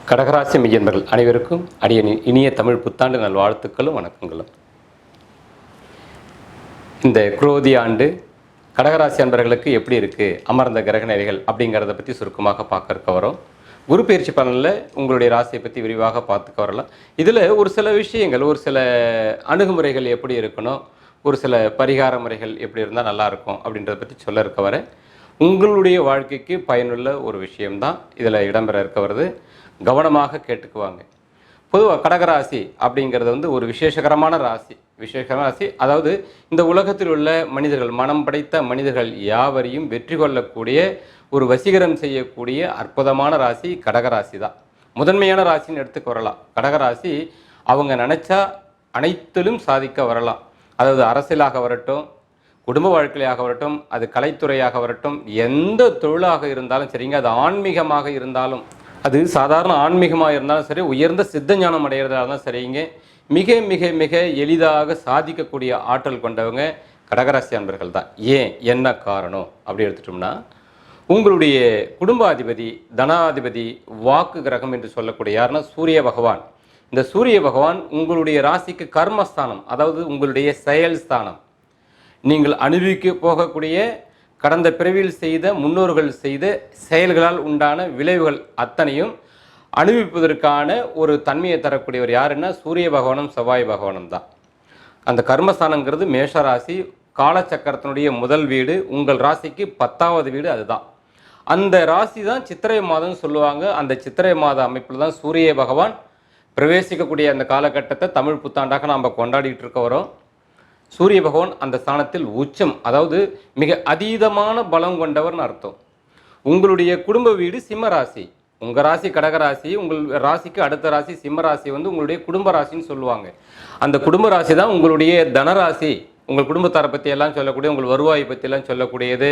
கடகராசி மெய்யன்பர்கள் அனைவருக்கும் அடியனின் இனிய தமிழ் புத்தாண்டு நல்வாழ்த்துக்களும் வணக்கங்களும். இந்த குரோதி ஆண்டு கடகராசி அன்பர்களுக்கு எப்படி இருக்குது, அமர்ந்த கிரக நிலைகள் அப்படிங்கிறத பற்றி சுருக்கமாக பார்க்க வரோம். குரு பயிற்சி பலனில் உங்களுடைய ராசியை பற்றி விரிவாக பார்த்துக்க வரலாம். இதில் ஒரு சில விஷயங்கள், ஒரு சில அணுகுமுறைகள் எப்படி இருக்கணும், ஒரு சில பரிகார முறைகள் எப்படி இருந்தால் நல்லாயிருக்கும் அப்படின்றத பற்றி சொல்ல இருக்க வர உங்களுடைய வாழ்க்கைக்கு பயனுள்ள ஒரு விஷயம்தான் இதில் இடம்பெற இருக்க வருது. கவனமாக கேட்டுக்குவாங்க. பொதுவாக கடகராசி அப்படிங்கிறது ஒரு விசேஷகரமான ராசி. அதாவது இந்த உலகத்தில் உள்ள மனிதர்கள், மனம் படைத்த மனிதர்கள் யாவரையும் வெற்றி கொள்ளக்கூடிய ஒரு வசீகரம் செய்யக்கூடிய அற்புதமான ராசி கடகராசி தான். முதன்மையான ராசின்னு எடுத்துக்க வரலாம். கடகராசி அவங்க நினச்சா அனைத்திலும் சாதிக்க வரலாம். அதாவது அரசியலாக வரட்டும், குடும்ப வாழ்க்கையாக வரட்டும், அது கலைத்துறையாக வரட்டும், எந்த தொழிலாக இருந்தாலும் சரிங்க, அது ஆன்மீகமாக இருந்தாலும், அது சாதாரண ஆன்மீகமாக இருந்தாலும் சரி, உயர்ந்த சித்த ஞானம் அடைகிறதா இருந்தாலும் சரிங்க, மிக மிக மிக எளிதாக சாதிக்கக்கூடிய ஆற்றல் கொண்டவங்க கடகராசி அன்பர்கள் தான். ஏன், என்ன காரணம் அப்படி எடுத்துட்டோம்னா, உங்களுடைய குடும்பாதிபதி, தனாதிபதி, வாக்கு கிரகம் என்று சொல்லக்கூடிய யாருன்னா சூரிய பகவான். இந்த சூரிய பகவான் உங்களுடைய ராசிக்கு கர்மஸ்தானம், அதாவது உங்களுடைய செயல் ஸ்தானம். நீங்கள் அனுபவிக்க போகக்கூடிய கடந்த பிறவியில் செய்த, முன்னோர்கள் செய்த செயல்களால் உண்டான விளைவுகள் அத்தனையும் அனுபவிப்பதற்கான ஒரு தன்மையை தரக்கூடியவர் யாருன்னா சூரிய பகவானும் செவ்வாய் பகவானும் தான். அந்த கர்மஸ்தானங்கிறது மேஷராசி, காலச்சக்கரத்தினுடைய முதல் வீடு, உங்கள் ராசிக்கு 10வது வீடு. அதுதான் அந்த ராசி தான் சித்திரை மாதம் சொல்லுவாங்க. அந்த சித்திரை மாத அமைப்பில் தான் சூரிய பகவான் பிரவேசிக்கக்கூடிய அந்த காலகட்டத்தை தமிழ் புத்தாண்டாக நாம் கொண்டாடிட்டு இருக்க வரோம். சூரிய பகவான் அந்த ஸ்தானத்தில் உச்சம், அதாவது மிக அதீதமான பலம் கொண்டவர்னு அர்த்தம். உங்களுடைய குடும்ப வீடு சிம்ம ராசி, உங்கள் ராசி கடகராசி, உங்கள் ராசிக்கு அடுத்த ராசி சிம்ம ராசி உங்களுடைய குடும்ப ராசின்னு சொல்லுவாங்க. அந்த குடும்ப ராசி தான் உங்களுடைய தனராசி. உங்கள் குடும்பத்தாரை பற்றி எல்லாம் சொல்லக்கூடிய, உங்கள் வருவாயை பற்றியெல்லாம் சொல்லக்கூடியது,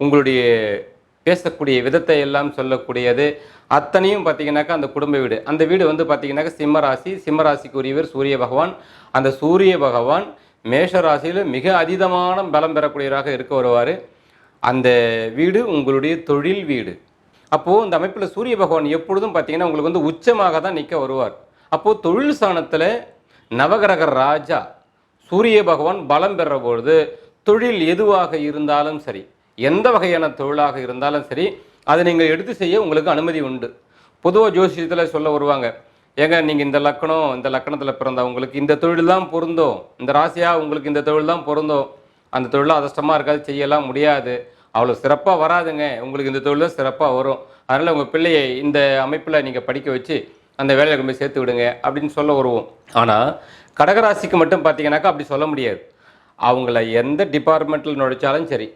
உங்களுடைய பேசக்கூடிய விதத்தை எல்லாம் சொல்லக்கூடியது அத்தனையும் பார்த்தீங்கன்னாக்கா அந்த குடும்ப வீடு. அந்த வீடு பார்த்தீங்கன்னாக்கா சிம்ம ராசி. சிம்ம ராசிக்கு உரியவர் சூரிய பகவான். அந்த சூரிய பகவான் மேஷ ராசியில் மிக அதீதமான பலம் பெறக்கூடியவராக இருக்க வருவார். அந்த வீடு உங்களுடைய தொழில் வீடு. அப்போது இந்த அமைப்பில் சூரிய பகவான் எப்பொழுதும் பார்த்தீங்கன்னா உங்களுக்கு உச்சமாக தான் நிற்க வருவார். அப்போது தொழில் ஸ்தானத்தில் நவகிரக ராஜா சூரிய பகவான் பலம் பெற பொழுது தொழில் எதுவாக இருந்தாலும் சரி, எந்த வகையான தொழிலாக இருந்தாலும் சரி, அதை நீங்கள் எடுத்து செய்ய உங்களுக்கு அனுமதி உண்டு. பொதுவாக ஜோசியத்தில் சொல்ல வருவாங்க, ஏங்க நீங்கள் இந்த லக்கணத்தில் பிறந்தவங்களுக்கு இந்த தொழில் தான் பொருந்தும், இந்த ராசியாக உங்களுக்கு இந்த தொழில் தான் பொருந்தும், அந்த தொழிலாக அதிர்ஷ்டமாக இருக்காது, செய்யலாம் முடியாது, அவ்வளோ சிறப்பாக வராதுங்க, உங்களுக்கு இந்த தொழில் தான் சிறப்பாக வரும், அதனால் உங்கள் பிள்ளையை இந்த அமைப்பில் நீங்கள் படிக்க வச்சு அந்த வேலையை கொண்டு போய் சேர்த்து விடுங்க அப்படின்னு சொல்ல வருவோம். ஆனால் கடகராசிக்கு மட்டும் பார்த்தீங்கன்னாக்கா அப்படி சொல்ல முடியாது. அவங்கள எந்த டிபார்ட்மெண்ட்டில் நுழைச்சாலும் சரி,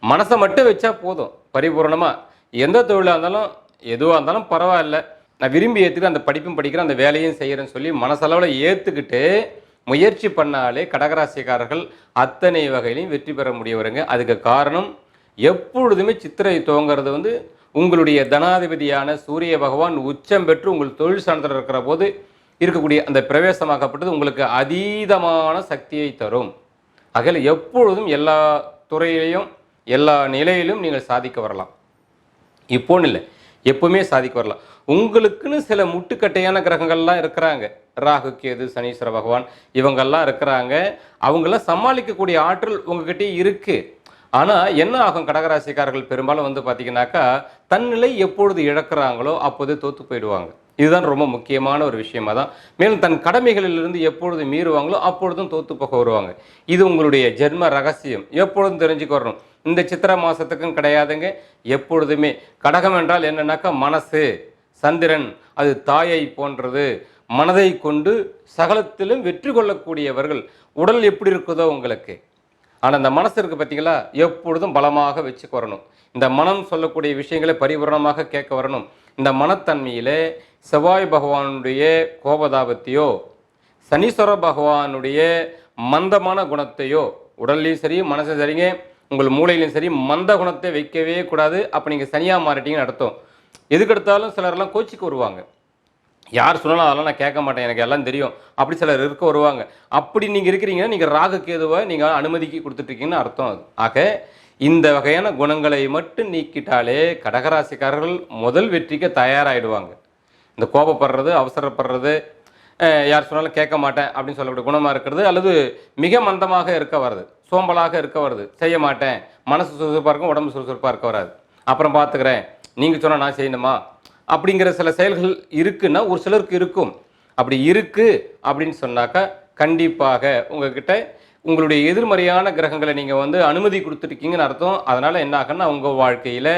மனசை மட்டும் வச்சா போதும், பரிபூர்ணமாக எந்த தொழிலாக இருந்தாலும் எதுவாக இருந்தாலும் பரவாயில்ல, நான் விரும்பி ஏற்றுக்கிட்டு அந்த படிப்பும் படிக்கிறேன், அந்த வேலையும் செய்கிறேன்னு சொல்லி மனசளவில் ஏற்றுக்கிட்டு முயற்சி பண்ணாலே கடகராசிக்காரர்கள் அத்தனை வகையிலையும் வெற்றி பெற முடியவருங்க. அதுக்கு காரணம் எப்பொழுதுமே சித்திரை துவங்கிறது உங்களுடைய தனாதிபதியான சூரிய பகவான் உச்சம் பெற்று உங்கள் தொழில் ஸ்தானத்தில் இருக்கிற போது இருக்கக்கூடிய அந்த பிரவேசமாகப்பட்டது உங்களுக்கு அதீதமான சக்தியை தரும். ஆகையில் எப்பொழுதும் எல்லா துறையிலையும் எல்லா நிலையிலும் நீங்கள் சாதிக்க வரலாம். இப்போன்னு இல்லை, எப்பவுமே சாதிக்க வரலாம். உங்களுக்குன்னு சில முட்டுக்கட்டையான கிரகங்கள்லாம் இருக்கிறாங்க. ராகு, கேது, சனீஸ்வர பகவான் இவங்கெல்லாம் இருக்கிறாங்க. அவங்களாம் சமாளிக்கக்கூடிய ஆற்றல் உங்ககிட்ட இருக்குது. ஆனால் என்ன ஆகும், கடகராசிக்காரர்கள் பெரும்பாலும் பார்த்தீங்கன்னாக்கா தன்னிலை எப்பொழுது இழக்கிறாங்களோ அப்போது தோற்று போயிடுவாங்க. இதுதான் ரொம்ப முக்கியமான ஒரு விஷயமாக தான். மேலும் தன் கடமைகளிலிருந்து எப்பொழுது மீறுவாங்களோ அப்பொழுதும் தோற்று போக வருவாங்க. இது உங்களுடைய ஜென்ம ரகசியம், எப்பொழுதும் தெரிஞ்சுக்க வரணும். இந்த சித்திரை மாதத்துக்கும் கிடையாதுங்க, எப்பொழுதுமே. கடகம் என்றால் என்னன்னாக்கா மனசு, சந்திரன் அது தாயை போன்றது. மனதை கொண்டு சகலத்திலும் வெற்றி கொள்ளக்கூடியவர்கள். உடல் எப்படி இருக்குதோ உங்களுக்கு, ஆனால் இந்த மனசு இருக்குது பார்த்தீங்களா, எப்பொழுதும் பலமாக வச்சுக்க வரணும். இந்த மனம் சொல்லக்கூடிய விஷயங்களை பரிபூரணமாக கேட்க வரணும். இந்த மனத்தன்மையில் செவ்வாய் பகவானுடைய கோபதாபத்தையோ, சனீஸ்வர பகவானுடைய மந்தமான குணத்தையோ, உடல்லையும் சரி மனசும் சரிங்க, உங்கள் மூளையிலையும் சரி மந்த குணத்தை வைக்கவே கூடாது. அப்போ நீங்கள் சனியாக மாறிட்டீங்கன்னு அர்த்தம். எதுக்கெடுத்தாலும் சிலரெல்லாம் கோச்சிக்கு வருவாங்க. யார் சொன்னாலும் அதெல்லாம் நான் கேட்க மாட்டேன், எனக்கு எல்லாம் தெரியும், அப்படி சிலர் இருக்க வருவாங்க. அப்படி நீங்கள் இருக்கிறீங்கன்னா நீங்கள் ராகு கேதுவை நீங்கள் அனுமதிக்கு கொடுத்துட்ருக்கீங்கன்னு அர்த்தம். அது ஆக இந்த வகையான குணங்களை மட்டும் நீக்கிட்டாலே கடகராசிக்காரர்கள் முதல் வெற்றிக்கு தயாராகிடுவாங்க. இந்த கோபப்படுறது, அவசரப்படுறது, யார் சொன்னாலும் கேட்க மாட்டேன் அப்படின்னு சொல்லக்கூடிய குணமாக இருக்கிறது, அல்லது மிக மந்தமாக இருக்க வருது, சோம்பலாக இருக்க வருது, செய்ய மாட்டேன், மனசு சுறுசுறுப்பாக இருக்கும், உடம்பு சுறுசுறுப்பாக இருக்க வராது, அப்புறம் பார்த்துக்கிறேன், நீங்கள் சொன்னால் நான் செய்யணுமா அப்படிங்கிற சில செயல்கள் இருக்குன்னா ஒரு சிலருக்கு இருக்கும். அப்படி இருக்குது அப்படின்னு சொன்னாக்கா கண்டிப்பாக உங்ககிட்ட உங்களுடைய எதிர்மறையான கிரகங்களை நீங்கள் வந்து அனுமதி கொடுத்துருக்கீங்கன்னு அர்த்தம். அதனால் என்ன ஆகுன்னா உங்கள் வாழ்க்கையில்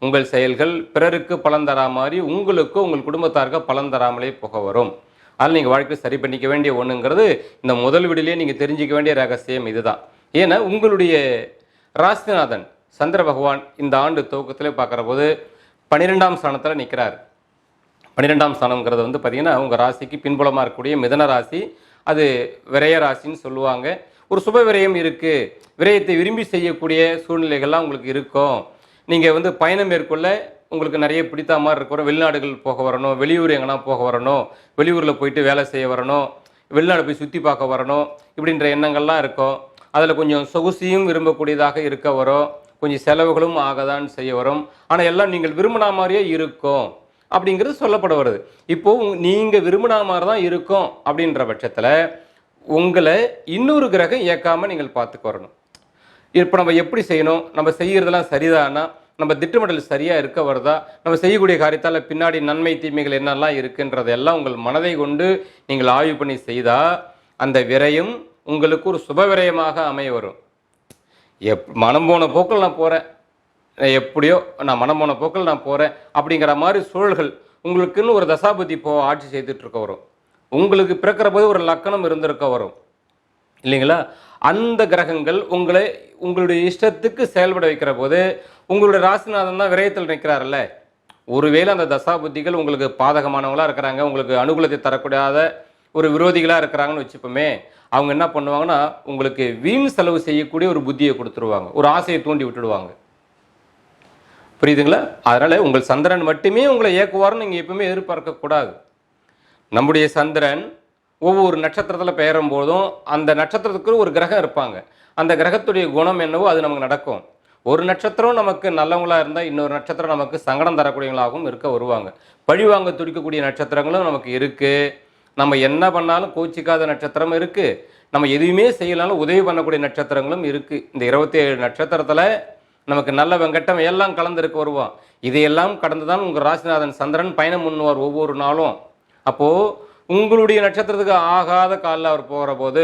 உங்கள் செயல்கள் பிறருக்கு பலன் தரா மாதிரி உங்களுக்கோ உங்கள் குடும்பத்தாருக்கோ பலன் தராமலே போக வரும். அதில் நீங்கள் வாழ்க்கையை சரி பண்ணிக்க வேண்டிய ஒன்றுங்கிறது இந்த முதல் வீடியோலேயே நீங்கள் தெரிஞ்சிக்க வேண்டிய ரகசியம் இதுதான். ஏன்னா உங்களுடைய ராசிநாதன் சந்திர பகவான் இந்த ஆண்டு துவக்கத்திலே பார்க்குற போது 12ஆம் ஸ்தானத்தில் நிற்கிறார். 12ஆம் ஸ்தானம்ங்கிறது வந்து பார்த்திங்கன்னா உங்கள் ராசிக்கு பின்புலமாக இருக்கக்கூடிய மிதன ராசி, அது விரய ராசின்னு சொல்லுவாங்க. ஒரு சுப விரயம் இருக்குது, விரயத்தை விரும்பி செய்யக்கூடிய சூழ்நிலைகள்லாம் உங்களுக்கு இருக்கும். நீங்கள் வந்து பயணம் மேற்கொள்ள உங்களுக்கு நிறைய பிடித்த மாதிரி இருக்கிற வெளிநாடுகள் போக வரணும், வெளியூர் எங்கன்னா போக வரணும், வெளியூரில் போயிட்டு வேலை செய்ய வரணும், வெளிநாடு போய் சுற்றி பார்க்க வரணும், இப்படின்ற எண்ணங்கள்லாம் இருக்கும். அதில் கொஞ்சம் சொகுசியும் விரும்பக்கூடியதாக இருக்க வரும், கொஞ்சம் செலவுகளும் ஆகதான் செய்ய வரும். ஆனால் எல்லாம் நீங்கள் விரும்பினா மாதிரியே இருக்கும் அப்படிங்கிறது சொல்லப்பட வருது. இப்போது நீங்கள் விரும்பினா மாதிரி தான் இருக்கும் அப்படின்ற பட்சத்தில் உங்களை இன்னொரு கிரகம் இயக்காமல் நீங்கள் பார்த்துக்க வரணும். இப்போ நம்ம எப்படி செய்யணும், நம்ம செய்கிறதெல்லாம் சரிதானா, நம்ம திட்டமிடல் சரியாக இருக்க வருதா, நம்ம செய்யக்கூடிய காரியத்தால் பின்னாடி நன்மை தீமைகள் என்னெல்லாம் இருக்குன்றதெல்லாம் உங்கள் மனதை கொண்டு நீங்கள் ஆய்வு பண்ணி செய்தால் அந்த விரயம் உங்களுக்கு ஒரு சுப விரயமாக அமைய வரும். மனம் போன போக்கில் நான் போகிறேன், எப்படியோ நான் மனம் போன போக்கில் நான் போகிறேன் அப்படிங்கிற மாதிரி சூழல்கள் உங்களுக்குன்னு ஒரு தசாபதி ஆட்சி செய்துட்டு இருக்க வரும். உங்களுக்கு பிறக்கிற போது ஒரு லக்கணம் இருந்திருக்க வரும் இல்லைங்களா. அந்த கிரகங்கள் உங்களை உங்களுடைய இஷ்டத்துக்கு செயல்பட வைக்கிற போது உங்களுடைய ராசிநாதன் தான் விரயத்தில் நிற்கிறார்ல. ஒருவேளை அந்த தசாபுத்திகள் உங்களுக்கு பாதகமானவங்களாக இருக்கிறாங்க, உங்களுக்கு அனுகூலத்தை தரக்கூடாத ஒரு விரோதிகளாக இருக்கிறாங்கன்னு வச்சுப்போமே, அவங்க என்ன பண்ணுவாங்கன்னா உங்களுக்கு வீண் செலவு செய்யக்கூடிய ஒரு புத்தியை கொடுத்துருவாங்க, ஒரு ஆசையை தூண்டி விட்டுடுவாங்க. புரியுதுங்களா? அதனால் உங்கள் சந்திரன் மட்டுமே உங்களை இயக்குவார்னு நீங்கள் எப்பவுமே எதிர்பார்க்கக்கூடாது. நம்முடைய சந்திரன் ஒவ்வொரு நட்சத்திரத்தில் பெயரும் போதும் அந்த நட்சத்திரத்துக்கு ஒரு கிரகம் இருப்பாங்க, அந்த கிரகத்துடைய குணம் என்னவோ அது நமக்கு நடக்கும். ஒரு நட்சத்திரம் நமக்கு நல்லவங்களாக இருந்தால் இன்னொரு நட்சத்திரம் நமக்கு சங்கடம் தரக்கூடியவங்களாகவும் இருக்க வருவாங்க. பழிவாங்க துடிக்கக்கூடிய நட்சத்திரங்களும் நமக்கு இருக்குது. நம்ம என்ன பண்ணாலும் கோச்சிக்காத நட்சத்திரம் இருக்குது, நம்ம எதுவுமே செய்யலாலும் உதவி பண்ணக்கூடிய நட்சத்திரங்களும் இருக்குது. இந்த 27 நட்சத்திரத்தில் நமக்கு நல்ல வெங்கட்டம் எல்லாம் கலந்துருக்க வருவோம். இதையெல்லாம் கடந்து தான் உங்கள் ராசிநாதன் சந்திரன் பயணம் பண்ணுவார் ஒவ்வொரு நாளும். அப்போது உங்களுடைய நட்சத்திரத்துக்கு ஆகாத காலில் அவர் போகிற போது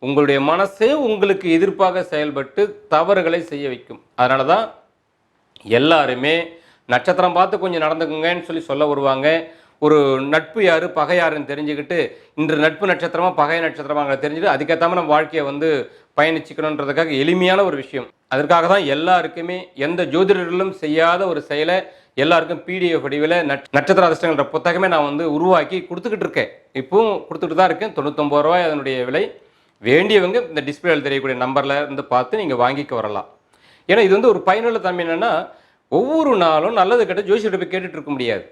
உங்களுடைய மனசே உங்களுக்கு எதிர்ப்பாக செயல்பட்டு தவறுகளை செய்ய வைக்கும். அதனால தான் எல்லாருமே நட்சத்திரம் பார்த்து கொஞ்சம் நடந்துக்குங்கன்னு சொல்ல வருவாங்க. ஒரு நட்பு யார் பகை யாருன்னு தெரிஞ்சுக்கிட்டு இன்று நட்பு நட்சத்திரமாக பகை நட்சத்திரமாக தெரிஞ்சுட்டு அதுக்கேற்றாமல் நம்ம வாழ்க்கையை வந்து பயணிச்சுக்கணுன்றதுக்காக எளிமையான ஒரு விஷயம். அதற்காக தான் எல்லாருக்குமே எந்த ஜோதிடர்களும் செய்யாத ஒரு செயலை எல்லாருக்கும் பிடிஎஃப் வடிவில் நட்சத்திர அதிர்ஷ்டங்கள்ன்ற புத்தகமே நான் வந்து உருவாக்கி கொடுத்துக்கிட்டு இருக்கேன். இப்பவும் கொடுத்துட்டு தான் இருக்கேன். 99 ரூபாய் அதனுடைய விலை. வேண்டியவங்க இந்த டிஸ்பிளேயில் தெரியக்கூடிய நம்பரில் இருந்து பார்த்து நீங்கள் வாங்கிக்க வரலாம். ஏன்னா இது வந்து ஒரு பயனுள்ள தன்மை. என்னென்னா ஒவ்வொரு நாளும் நல்லது கெட்ட ஜோசியர்கிட்ட போய் கேட்டுட்டு இருக்க முடியாது.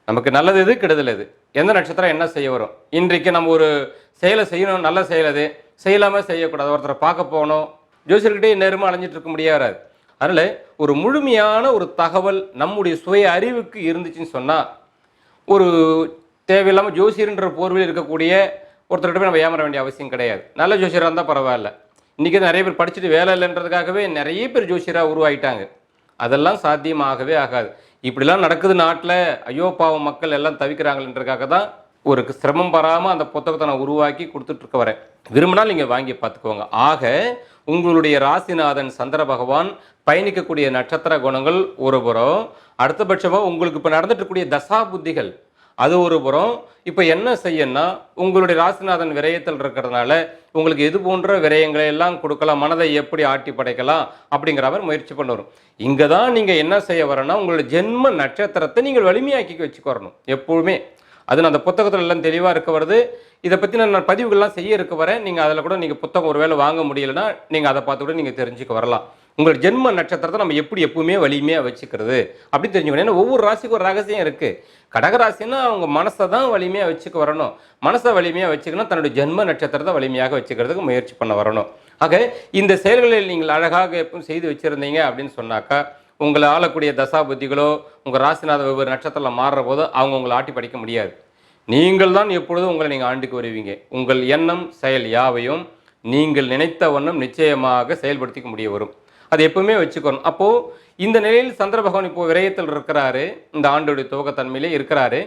நமக்கு நல்லது எது கெடுதல் எது, எந்த நட்சத்திரம் என்ன செய்ய வரும், இன்றைக்கு நம்ம ஒரு செயலை செய்யணும், நல்ல செயல் அது செய்யலாமல் செய்யக்கூடாது, ஒருத்தரை பார்க்க போகணும், ஜோசியர்கிட்டே நேரமாக அலைஞ்சிட்டு இருக்க முடியாது. அதனால் ஒரு முழுமையான ஒரு தகவல் நம்முடைய சுய அறிவுக்கு இருந்துச்சுன்னு சொன்னால் ஒரு தேவையில்லாமல் ஜோசியர்ன்ற போர்வையில் இருக்கக்கூடிய ஒருத்தர்கிட்ட போய் நம்ம ஏமாற வேண்டிய அவசியம் கிடையாது. நல்ல ஜோசியராக இருந்தால் பரவாயில்ல. இன்றைக்கி நிறைய பேர் படிச்சுட்டு வேலை இல்லைன்றதுக்காகவே நிறைய பேர் ஜோசியராக உருவாகிட்டாங்க. அதெல்லாம் சாத்தியமாகவே ஆகாது. இப்படிலாம் நடக்குது நாட்டில், ஐயோ பாவம் மக்கள் எல்லாம் தவிக்கிறாங்கன்றதுக்காக தான் ஒரு சிரமம் வராமல் அந்த புத்தகத்தை நான் உருவாக்கி கொடுத்துட்ருக்க வரேன். விரும்பினால் நீங்கள் வாங்கி பார்த்துக்கோங்க. ஆக உங்களுடைய ராசிநாதன் சந்திர பகவான் பயணிக்கக்கூடிய நட்சத்திர குணங்கள் ஒரு புறம், அடுத்தபட்சமாக உங்களுக்கு இப்போ நடந்துட்டு இருக்கக்கூடிய தசா புத்திகள் அது ஒரு புறம். இப்போ என்ன செய்யணும்னா உங்களுடைய ராசிநாதன் விரயத்தில் இருக்கிறதுனால உங்களுக்கு எது போன்ற விரயங்களை எல்லாம் கொடுக்கலாம், மனதை எப்படி ஆட்டி படைக்கலாம் அப்படிங்கிற மாதிரி முயற்சி பண்ண வரும். இங்கே தான் நீங்கள் என்ன செய்ய வரணும்னா உங்களுடைய ஜென்ம நட்சத்திரத்தை நீங்கள் வலிமையாக்கி வச்சுக்க வரணும் எப்பொழுதுமே. அது நான் அந்த புத்தகத்தில் எல்லாம் தெளிவாக இருக்க வருது. இதை பற்றி நான் பதிவுகள்லாம் செய்ய இருக்க வரேன். நீங்கள் அதில் கூட நீங்கள் புத்தகம் ஒரு வேளை வாங்க முடியலைன்னா நீங்கள் அதை பார்த்து கூட நீங்கள் தெரிஞ்சுக்க வரலாம். உங்கள் ஜென்ம நட்சத்திரத்தை நம்ம எப்படி எப்பவுமே வலிமையாக வச்சுக்கிறது அப்படி தெரிஞ்சுக்கணும். ஏன்னா ஒவ்வொரு ராசிக்கும் ஒரு ரகசியம் இருக்குது. கடகராசின்னா அவங்க மனசை தான் வலிமையாக வச்சுக்க வரணும். மனசை வலிமையாக வச்சுக்கணும், தன்னுடைய ஜென்ம நட்சத்திரத்தை வலிமையாக வச்சுக்கிறதுக்கு முயற்சி பண்ண வரணும். ஆக இந்த செயல்களில் நீங்கள் அழகாக எப்பவும் செய்து வச்சுருந்தீங்க அப்படின்னு சொன்னாக்கா உங்களை ஆளக்கூடிய தசா புத்திகளோ உங்கள் ராசிநாத வெவ்வேறு நட்சத்திரத்தில் மாறுற போது அவங்க உங்களை ஆட்டி படிக்க முடியாது. நீங்கள் தான் எப்பொழுதும் உங்களை நீங்கள் ஆண்டுக்கு வருவீங்க. உங்கள் எண்ணம் செயல் யாவையும் நீங்கள் நினைத்த வண்ணம் நிச்சயமாக செயல்படுத்திக்க முடிய வரும். அது எப்பவுமே வச்சுக்கணும். அப்போது இந்த நிலையில் சந்திர பகவான் இப்போ விரயத்தில் இருக்கிறாரு, இந்த ஆண்டுடைய துவக்கத்தன்மையிலே இருக்கிறாரு.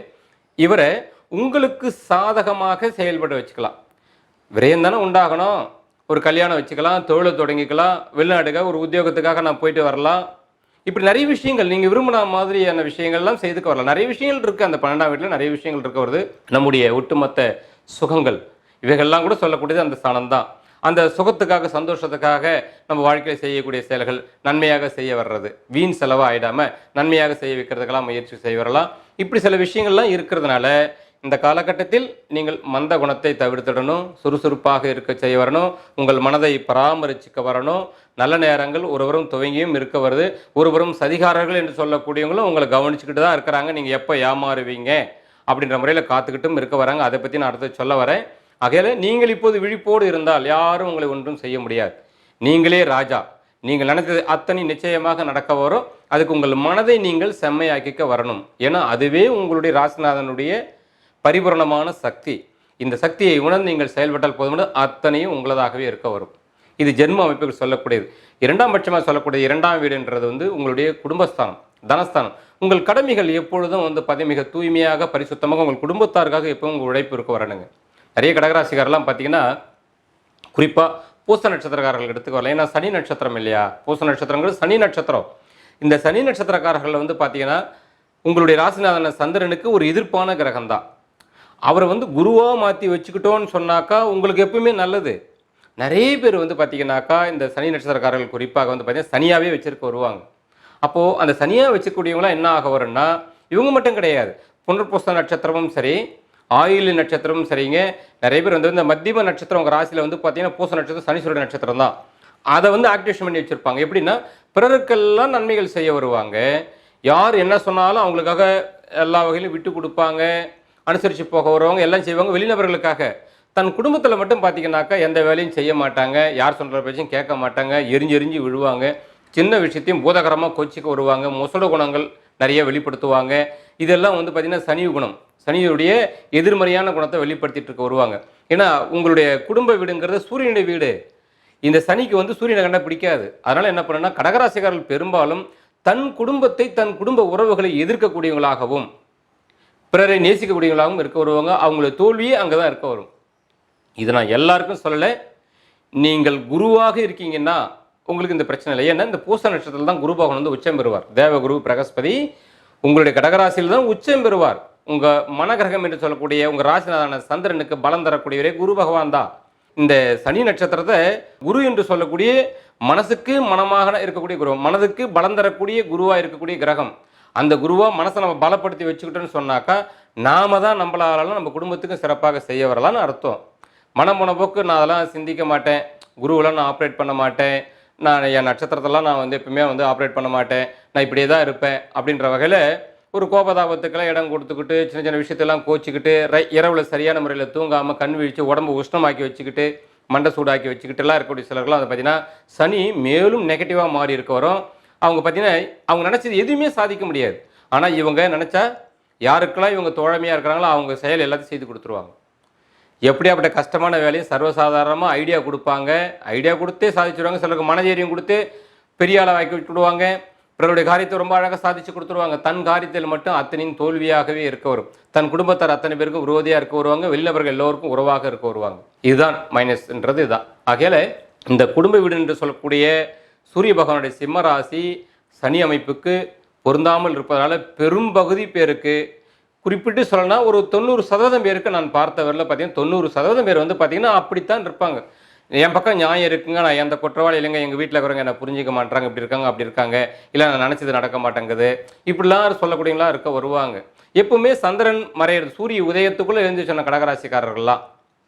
இவரை உங்களுக்கு சாதகமாக செயல்பட வச்சுக்கலாம். விரயம் தானே உண்டாகணும். ஒரு கல்யாணம் வச்சுக்கலாம், தொழிலை தொடங்கிக்கலாம், வெளிநாடுக ஒரு உத்தியோகத்துக்காக நான் போயிட்டு வரலாம். இப்படி நிறைய விஷயங்கள் நீங்கள் விரும்பின மாதிரியான விஷயங்கள்லாம் செய்துக்க வரலாம். நிறைய விஷயங்கள் இருக்குது. அந்த 12ஆம் வீட்டில் நிறைய விஷயங்கள் இருக்க வருது. நம்முடைய ஒட்டுமொத்த சுகங்கள் இவைகள்லாம் கூட சொல்லக்கூடியது அந்த ஸ்தானம் தான். அந்த சுகத்துக்காக சந்தோஷத்துக்காக நம்ம வாழ்க்கையில் செய்யக்கூடிய செயல்கள் நன்மையாக செய்ய வர்றது, வீண் செலவாக ஆகிடாமல் நன்மையாக செய்ய வைக்கிறதுக்கெல்லாம் முயற்சி செய்ய வரலாம். இப்படி சில விஷயங்கள்லாம் இருக்கிறதுனால இந்த காலகட்டத்தில் நீங்கள் மந்த குணத்தை தவிர்த்திடணும், சுறுசுறுப்பாக இருக்க செய்ய வரணும், உங்கள் மனதை பராமரிச்சுக்க வரணும். நல்ல நேரங்கள் ஒருவரும் துவங்கியும் இருக்க வருது. ஒருவரும் சதிகாரர்கள் என்று சொல்லக்கூடியவங்களும் உங்களை கவனிச்சுக்கிட்டு தான் இருக்கிறாங்க. நீங்கள் எப்போ ஏமாறுவீங்க அப்படின்ற முறையில் காத்துக்கிட்டும் இருக்க வராங்க. அதை பற்றி நான் அடுத்து சொல்ல வரேன். ஆகையால் நீங்கள் இப்போது விழிப்போடு இருந்தால் யாரும் உங்களை ஒன்றும் செய்ய முடியாது. நீங்களே ராஜா. நீங்கள் நினைத்தது அத்தனை நிச்சயமாக நடக்க வரும். அதுக்கு உங்கள் மனதை நீங்கள் செம்மையாக்கிக்க வரணும். ஏன்னா அதுவே உங்களுடைய ராசிநாதனுடைய பரிபூரணமான சக்தி. இந்த சக்தியை உணர்ந்து நீங்கள் செயல்பட்டால் போதும், அத்தனையும் உங்களதாகவே இருக்க வரும். இது ஜென்ம அமைப்புகள் சொல்லக்கூடியது. இரண்டாம் பட்சமாக சொல்லக்கூடிய 2ஆம் வீடுன்றது உங்களுடைய குடும்பஸ்தானம், தனஸ்தானம். உங்கள் கடமைகள் எப்பொழுதும் மிக தூய்மையாக பரிசுத்தமாக உங்கள் குடும்பத்தாருக்காக எப்பவும் உங்கள் உழைப்பு இருக்க வரணுங்க. நிறைய கடகராசிக்காரெல்லாம் பார்த்தீங்கன்னா குறிப்பாக பூச நட்சத்திரக்காரர்கள் எடுத்துக்க வரலாம். ஏன்னா சனி நட்சத்திரம் இல்லையா, பூச நட்சத்திரங்கிறது சனி நட்சத்திரம். இந்த சனி நட்சத்திரக்காரர்கள் பார்த்தீங்கன்னா உங்களுடைய ராசிநாதன சந்திரனுக்கு ஒரு எதிர்ப்பான கிரகம் தான். அவரை குருவாக மாற்றி வச்சுக்கிட்டோன்னு சொன்னாக்கா உங்களுக்கு எப்பவுமே நல்லது. நிறைய பேர் பார்த்தீங்கன்னாக்கா இந்த சனி நட்சத்திரக்காரர்கள் குறிப்பாக பார்த்தீங்கன்னா சனியாகவே வச்சிருக்க வருவாங்க. அப்போது அந்த சனியாக வச்சுக்கூடியவங்களாம் என்ன ஆக வரும்னா இவங்க மட்டும் கிடையாது, புனர்பூச நட்சத்திரமும் சரி, ஆயிலி நட்சத்திரமும் சரிங்க. நிறைய பேர் இந்த மத்தியம நட்சத்திரம் உங்கள் ராசியில் பார்த்தீங்கன்னா பூச நட்சத்திரம் சனீஸ்வரர் நட்சத்திரம் தான். அதை ஆக்டிவேஷன் பண்ணி வச்சுருப்பாங்க. எப்படின்னா பிறருக்கெல்லாம் நன்மைகள் செய்ய வருவாங்க. யார் என்ன சொன்னாலும் அவங்களுக்காக எல்லா வகையிலும் விட்டு கொடுப்பாங்க, அனுசரித்து போக வருவாங்க, எல்லாம் செய்வாங்க வெளிநபர்களுக்காக. தன் குடும்பத்தில் மட்டும் பார்த்தீங்கன்னாக்கா எந்த வேலையும் செய்ய மாட்டாங்க, யார் சொல்கிற பேச்சும் கேட்க மாட்டாங்க, எரிஞ்சு விழுவாங்க, சின்ன விஷயத்தையும் பூதகரமாக கொச்சிக்க வருவாங்க, முசட குணங்கள் நிறைய வெளிப்படுத்துவாங்க. இதெல்லாம் பார்த்தீங்கன்னா சனி குணம், சனியுடைய எதிர்மறையான குணத்தை வெளிப்படுத்திட்டு இருக்க வருவாங்க. ஏன்னா உங்களுடைய குடும்ப வீடுங்கிறது சூரியனுடைய வீடு. இந்த சனிக்கு சூரியனை கண்டா பிடிக்காது. அதனால் என்ன பண்ணுன்னா கடகராசிக்காரர்கள் பெரும்பாலும் தன் குடும்பத்தை தன் குடும்ப உறவுகளை எதிர்க்கக்கூடியவங்களாகவும் பிறரை நேசிக்கக்கூடியவங்களாகவும் இருக்க வருவாங்க. அவங்களோட தோல்வியே அங்கே தான் இருக்க வரும். இதை நான் எல்லாருக்கும் சொல்லலை. நீங்கள் குருவாக இருக்கீங்கன்னா உங்களுக்கு இந்த பிரச்சனை இல்லை. ஏன்னா இந்த பூச நட்சத்திரத்தில் தான் குரு பகவான் உச்சம் பெறுவார். தேவகுரு பிரகஸ்பதி உங்களுடைய கடகராசியில் தான் உச்சம் பெறுவார். உங்கள் மனகிரகம் என்று சொல்லக்கூடிய உங்கள் ராசிநாதன சந்திரனுக்கு பலம் தரக்கூடியவரே குரு பகவான் தான். இந்த சனி நட்சத்திரத்தை குரு என்று சொல்லக்கூடிய மனசுக்கு மனமாக இருக்கக்கூடிய குரு, மனதுக்கு பலம் தரக்கூடிய குருவாக இருக்கக்கூடிய கிரகம். அந்த குருவா மனசை நம்ம பலப்படுத்தி வச்சுக்கிட்டோன்னு சொன்னாக்கா நாம தான் நம்மளால நம்ம குடும்பத்துக்கும் சிறப்பாக செய்ய வரலான்னு அர்த்தம். மனம் போன போக்கு நான் அதெல்லாம் சிந்திக்க மாட்டேன், குருவெல்லாம் நான் ஆப்ரேட் பண்ண மாட்டேன், நான் என் நட்சத்திரத்தெல்லாம் நான் எப்பவுமே ஆப்ரேட் பண்ண மாட்டேன், நான் இப்படியே தான் இருப்பேன் அப்படின்ற வகையில் ஒரு கோபதாபத்துக்கெல்லாம் இடம் கொடுத்துக்கிட்டு சின்ன சின்ன விஷயத்தெல்லாம் கோச்சிக்கிட்டு இரவில் சரியான முறையில் தூங்காமல் கண் வீழ்ச்சி உடம்பு உஷ்ணமாக்கி வச்சுக்கிட்டு மண்டை சூடாக்கி வச்சுக்கிட்டுலாம் இருக்கக்கூடிய சிலர்கள்லாம் அதை பார்த்தீங்கன்னா சனி மேலும் நெகட்டிவாக மாறி இருக்க வரும். அவங்க பார்த்தீங்கன்னா அவங்க நினச்சது எதுவுமே சாதிக்க முடியாது. ஆனால் இவங்க நினச்சா யாருக்கெல்லாம் இவங்க தோழமையாக இருக்கிறாங்களோ அவங்க செயல் எல்லாத்தையும் செய்து கொடுத்துருவாங்க. எப்படியாப்பட்ட கஷ்டமான வேலையும் சர்வசாதாரணமாக ஐடியா கொடுப்பாங்க, ஐடியா கொடுத்தே சாதிச்சுடுவாங்க. சிலருக்கு மனதைரியம் கொடுத்து பெரிய ஆளை வாக்கி விட்டுடுவாங்க, பிறருடைய காரியத்தை ரொம்ப அழகாக சாதிச்சு கொடுத்துருவாங்க. தன் காரியத்தில் மட்டும் அத்தனையும் தோல்வியாகவே இருக்க வரும். தன் குடும்பத்தார் அத்தனை பேருக்கும் விரோதியாக இருக்க வருவாங்க, வெளிநபர்கள் எல்லோருக்கும் உறவாக இருக்க வருவாங்க. இதுதான் மைனஸ்ன்றது இதுதான். ஆகையால் இந்த குடும்ப வீடு என்று சொல்லக்கூடிய சூரிய பகவானுடைய சிம்ம ராசி சனி அமைப்புக்கு பொருந்தாமல் இருப்பதனால பெரும்பகுதி பேருக்கு, குறிப்பிட்டு சொல்லணும்னா ஒரு 90% பேருக்கு நான் பார்த்தவரில் பார்த்தீங்கன்னா 90% பேர் பார்த்தீங்கன்னா அப்படித்தான் இருப்பாங்க. என் பக்கம் நியாயம் இருக்குங்க, நான் எந்த குற்றவாளி இல்லைங்க, எங்கள் வீட்டில் இருக்கிறவங்க என்னை புரிஞ்சிக்க மாட்டாங்க, இப்படி இருக்காங்க அப்படி இருக்காங்க, இல்லை நான் நினச்சது நடக்க மாட்டேங்குது, இப்படிலாம் சொல்லக்கூடியவங்களா இருக்க வருவாங்க. எப்பவுமே சந்திரன் மறையிறது சூரிய உதயத்துக்குள்ளே எழுந்து சொன்ன கடகராசிக்காரர்கள்லாம்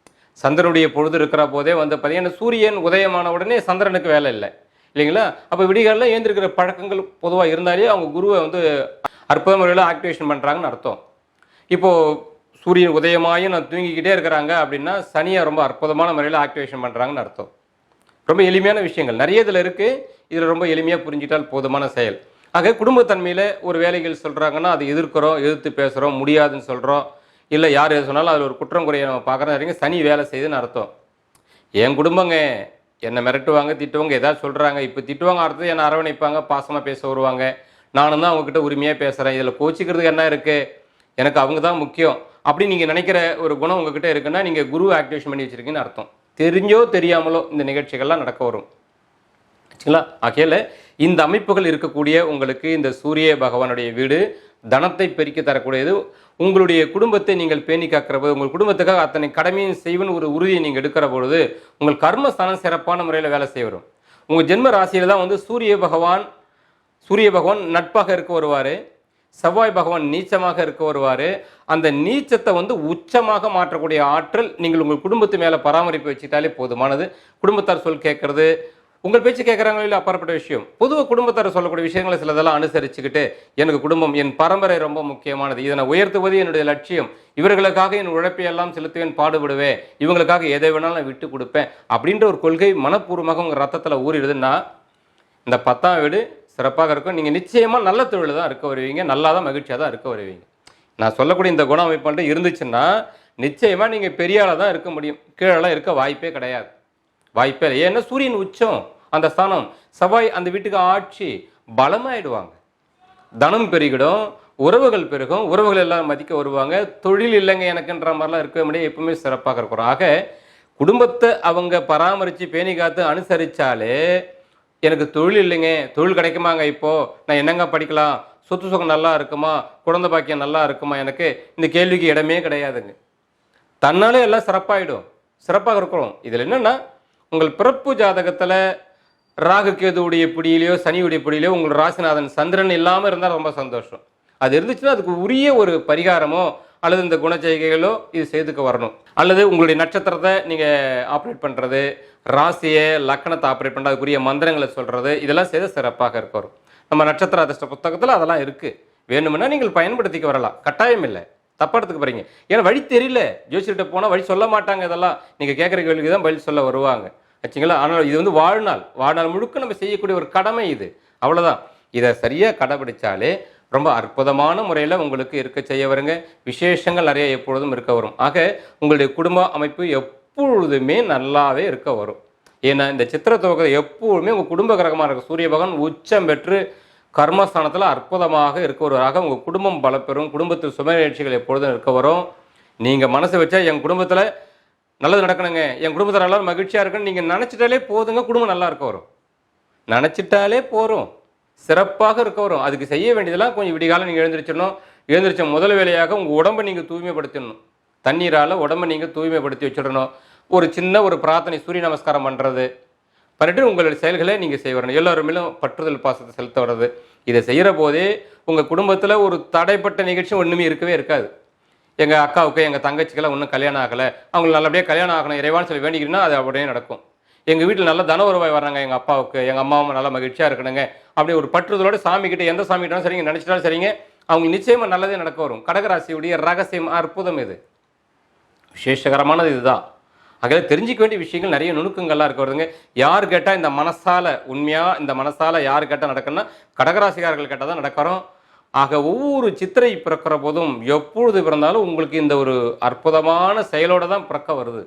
சந்திரனுடைய பொழுது இருக்கிற போதே பார்த்தீங்கன்னா சூரியன் உதயமான உடனே சந்திரனுக்கு வேலை இல்லை இல்லைங்களா. அப்போ விடிகாலில் ஏந்திருக்கிற பழக்கங்கள் பொதுவாக இருந்தாலே அவங்க குருவை அற்புத முறையில் ஆக்டிவேஷன் பண்ணுறாங்கன்னு அர்த்தம். இப்போது சூரியன் உதயமாயும் நான் தூங்கிக்கிட்டே இருக்கிறாங்க அப்படின்னா சனியை ரொம்ப அற்புதமான முறையில் ஆக்டிவேஷன் பண்ணுறாங்கன்னு அர்த்தம். ரொம்ப எளிமையான விஷயங்கள் நிறைய இதில் இருக்குது. இதில் ரொம்ப எளிமையாக புரிஞ்சிட்டால் போதுமான செயல். ஆக குடும்பத்தன்மையில் ஒரு வேலைகள் சொல்கிறாங்கன்னா அதை எதிர்க்கிறோம், எதிர்த்து பேசுகிறோம், முடியாதுன்னு சொல்கிறோம். இல்லை யார் எது சொன்னாலும் அதில் ஒரு குற்றம் குறைய நம்ம பார்க்குறோம். வரைக்கும் சனி வேலை செய்யுதுன்னு அர்த்தம். என் குடும்பங்க என்னை மிரட்டுவாங்க, திட்டுவாங்க, ஏதாவது சொல்கிறாங்க. இப்போ திட்டுவாங்க, அடுத்தது என்னை அரவணைப்பாங்க, பாசமாக பேச வருவாங்க. நானும் தான் அவங்ககிட்ட உரிமையாக பேசுகிறேன். இதில் கோச்சிக்கிறதுக்கு என்ன இருக்குது? எனக்கு அவங்க தான் முக்கியம் அப்படின்னு நீங்கள் நினைக்கிற ஒரு குணம் உங்ககிட்ட இருக்குன்னா நீங்கள் குரு ஆக்டிவேஷன் பண்ணி வச்சுருக்கீங்கன்னு அர்த்தம். தெரிஞ்சோ தெரியாமலோ இந்த நிகழ்ச்சிகள்லாம் நடக்க வரும். சரிங்களா? ஆகையில் இந்த அமைப்புகள் இருக்கக்கூடிய உங்களுக்கு இந்த சூரிய பகவானுடைய வீடு தனத்தை பெருக்கி தரக்கூடியது. உங்களுடைய குடும்பத்தை நீங்கள் பேணி காக்கிற போது, உங்கள் குடும்பத்துக்காக அத்தனை கடமையும் செய்வன் ஒரு உறுதியை நீங்கள் எடுக்கிற பொழுது உங்கள் கர்மஸ்தானம் சிறப்பான முறையில் வேலை செய்ய வரும். உங்கள் ஜென்ம ராசியில் தான் வந்து சூரிய பகவான் நட்பாக இருக்க வருவார், செவ்வாய் பகவான் நீச்சமாக இருக்க வருவார். அந்த நீச்சத்தை வந்து உச்சமாக மாற்றக்கூடிய ஆற்றல் நீங்கள் உங்கள் குடும்பத்து மேலே பராமரிப்பு வச்சுட்டாலே போதுமானது. குடும்பத்தார் சொல் கேட்கறது, உங்கள் பேச்சு கேட்குறாங்களோ இல்லை அப்பாற்பட்ட விஷயம். பொதுவாக குடும்பத்தார் சொல்லக்கூடிய விஷயங்களை சிலதெல்லாம் அனுசரிச்சுக்கிட்டு, எனக்கு குடும்பம், என் பரம்பரை ரொம்ப முக்கியமானது, இதனை உயர்த்துவது என்னுடைய லட்சியம், இவர்களுக்காக என் உழைப்பை எல்லாம் செலுத்துவேன், பாடுபடுவேன், இவங்களுக்காக எதை வேணாலும் நான் விட்டு கொடுப்பேன் அப்படின்ற ஒரு கொள்கை மனப்பூர்வமாக உங்கள் ரத்தத்தில் ஊறிடுதுன்னா இந்த 10ஆம் வீடு சிறப்பாக இருக்கும். நீங்கள் நிச்சயமாக நல்ல தொழில் தான் இருக்க வருவீங்க, நல்லா தான் மகிழ்ச்சியாக தான் இருக்க வருவீங்க. நான் சொல்லக்கூடிய இந்த குண அமைப்பு இருந்துச்சுன்னா நிச்சயமாக நீங்கள் பெரிய ஆளாக தான் இருக்க முடியும். கீழெல்லாம் இருக்க வாய்ப்பே கிடையாது. வாய்ப்பே இல்லை. ஏன்னா சூரியன் உச்சம் அந்த ஸ்தானம், செவ்வாய் அந்த வீட்டுக்கு ஆட்சி, பலமாயிடுவாங்க. தனம் பெருகிடும், உறவுகள் பெருகும், உறவுகள் எல்லாம் மதிக்க வருவாங்க. தொழில் இல்லைங்க எனக்குன்ற மாதிரிலாம் இருக்க முடியாது, எப்பவுமே சிறப்பாக இருக்கிறோம். ஆக குடும்பத்தை அவங்க பராமரித்து பேணி காத்து அனுசரித்தாலே, எனக்கு தொழில் இல்லைங்க, தொழில் கிடைக்குமாங்க, இப்போது நான் என்னங்க படிக்கலாம், சொத்து சுகம் நல்லா இருக்குமா, குழந்தை பாக்கியம் நல்லா இருக்குமா, எனக்கு இந்த கேள்விக்கு இடமே கிடையாதுங்க. தன்னாலே எல்லாம் சிறப்பாயிடும், சிறப்பாக இருக்கிறோம். இதில் என்னென்னா உங்கள் பிறப்பு ஜாதகத்தில் ராகு கேதுவுடைய பிடியிலையோ சனியுடைய பிடியிலையோ உங்கள் ராசிநாதன் சந்திரன் இல்லாமல் இருந்தால் ரொம்ப சந்தோஷம். அது இருந்துச்சுன்னா அதுக்கு உரிய ஒரு பரிகாரமோ அல்லது இந்த குணச்செய்கைகளோ இது செய்துக்க வரணும். அல்லது உங்களுடைய நட்சத்திரத்தை நீங்கள் ஆப்ரேட் பண்ணுறது, ராசியை லக்கணத்தை ஆப்ரேட் பண்ணுறது, அதுக்குரிய மந்திரங்களை சொல்கிறது, இதெல்லாம் செய்த சிறப்பாக இருக்க வரும். நம்ம நட்சத்திர அதிர்ஷ்ட புத்தகத்தில் அதெல்லாம் இருக்குது. வேணுமென்னா நீங்கள் பயன்படுத்திக்க வரலாம், கட்டாயம் இல்லை. தப்பாடத்துக்கு போகிறீங்க, ஏன்னா வழி தெரியல, ஜோசியர்கிட்ட போனால் வழி சொல்ல மாட்டாங்க. இதெல்லாம் நீங்கள் கேட்குற கேள்விக்கு தான் பதில் சொல்ல வருவாங்க, ஆச்சுங்களா? ஆனால் இது வந்து வாழ்நாள் முழுக்க நம்ம செய்யக்கூடிய ஒரு கடமை இது, அவ்வளோதான். இதை சரியாக கடைபிடிச்சாலே ரொம்ப அற்புதமான முறையில் உங்களுக்கு இருக்க செய்ய வருங்க. விசேஷங்கள் நிறைய எப்பொழுதும் இருக்க வரும். ஆக உங்களுடைய குடும்ப அமைப்பு எப்பொழுதுமே நல்லாவே இருக்க வரும். ஏன்னா இந்த சித்திர துவக்கத்தை எப்பொழுதுமே உங்கள் குடும்ப கிரகமாக இருக்கும் சூரிய பகவான் உச்சம் பெற்று கர்மஸ்தானத்தில் அற்புதமாக இருக்க வருவதாக உங்கள் குடும்பம் பலப்பெறும். குடும்பத்தில் சும நிகழ்ச்சிகள் எப்பொழுதும் இருக்க வரும். நீங்கள் மனசை வச்சா என் குடும்பத்தில் நல்லது நடக்கணுங்க, என் குடும்பத்தில் நல்லா மகிழ்ச்சியாக இருக்குன்னு நீங்கள் நினச்சிட்டாலே போதுங்க, குடும்பம் நல்லா இருக்க வரும். நினச்சிட்டாலே போகிறோம், சிறப்பாக இருக்க வரும். அதுக்கு செய்ய வேண்டியதெல்லாம் கொஞ்சம் விடிகாலம் நீங்கள் எழுந்திரிச்சிடணும். எழுந்திரிச்ச முதல் வேலையாக உங்கள் உடம்பை நீங்கள் தூய்மைப்படுத்திடணும். தண்ணீரால் உடம்பை நீங்கள் தூய்மைப்படுத்தி வச்சிடணும். ஒரு சின்ன ஒரு பிரார்த்தனை சூரிய நமஸ்காரம் பண்ணுறது பண்ணிட்டு உங்களுடைய செயல்களை நீங்கள் செய்ய வரணும். எல்லோருமேலும் பற்றுதல் பாசத்தை செலுத்த வர்றது. இதை செய்கிற போதே உங்கள் குடும்பத்தில் ஒரு தடைப்பட்ட நிகழ்ச்சி ஒன்றுமே இருக்கவே இருக்காது. எங்கள் அக்காவுக்கு எங்கள் தங்கச்சிக்கெல்லாம் ஒன்றும் கல்யாணம் ஆகலை, அவங்களுக்கு நல்லபடியாக கல்யாணம் ஆகணும் இறைவான்னு சொல்லி வேண்டிக்கிறீங்கன்னா அது அப்படியே நடக்கும். எங்கள் வீட்டில் நல்ல தன வருவாய் வர்றாங்க, எங்கள் அப்பாவுக்கு எங்கள் அம்மாவும் நல்லா மகிழ்ச்சியாக இருக்கணுங்க அப்படி ஒரு பற்றுதலோடு சாமிக்கிட்ட எந்த சாமிக்கிட்டாலும் சரிங்க நினச்சிட்டாலும் சரிங்க, அவங்க நிச்சயமாக நல்லதே நடக்க வரும். கடகராசியுடைய ரகசியம் அற்புதம் இது, விசேஷகரமானது இதுதான். ஆக தெரிஞ்சிக்க வேண்டிய விஷயங்கள் நிறைய நுணுக்கங்கள்லாம் இருக்க வருதுங்க. யார் கேட்டால் இந்த மனசால உண்மையாக இந்த மனசால யார் கேட்டால் நடக்குன்னா கடகராசிக்காரர்கள் கேட்டால் தான் நடக்கிறோம். ஆக ஒவ்வொரு சித்திரை பிறக்கிற போதும் எப்பொழுது பிறந்தாலும் உங்களுக்கு இந்த ஒரு அற்புதமான செயலோடு தான் பிறக்க வருது.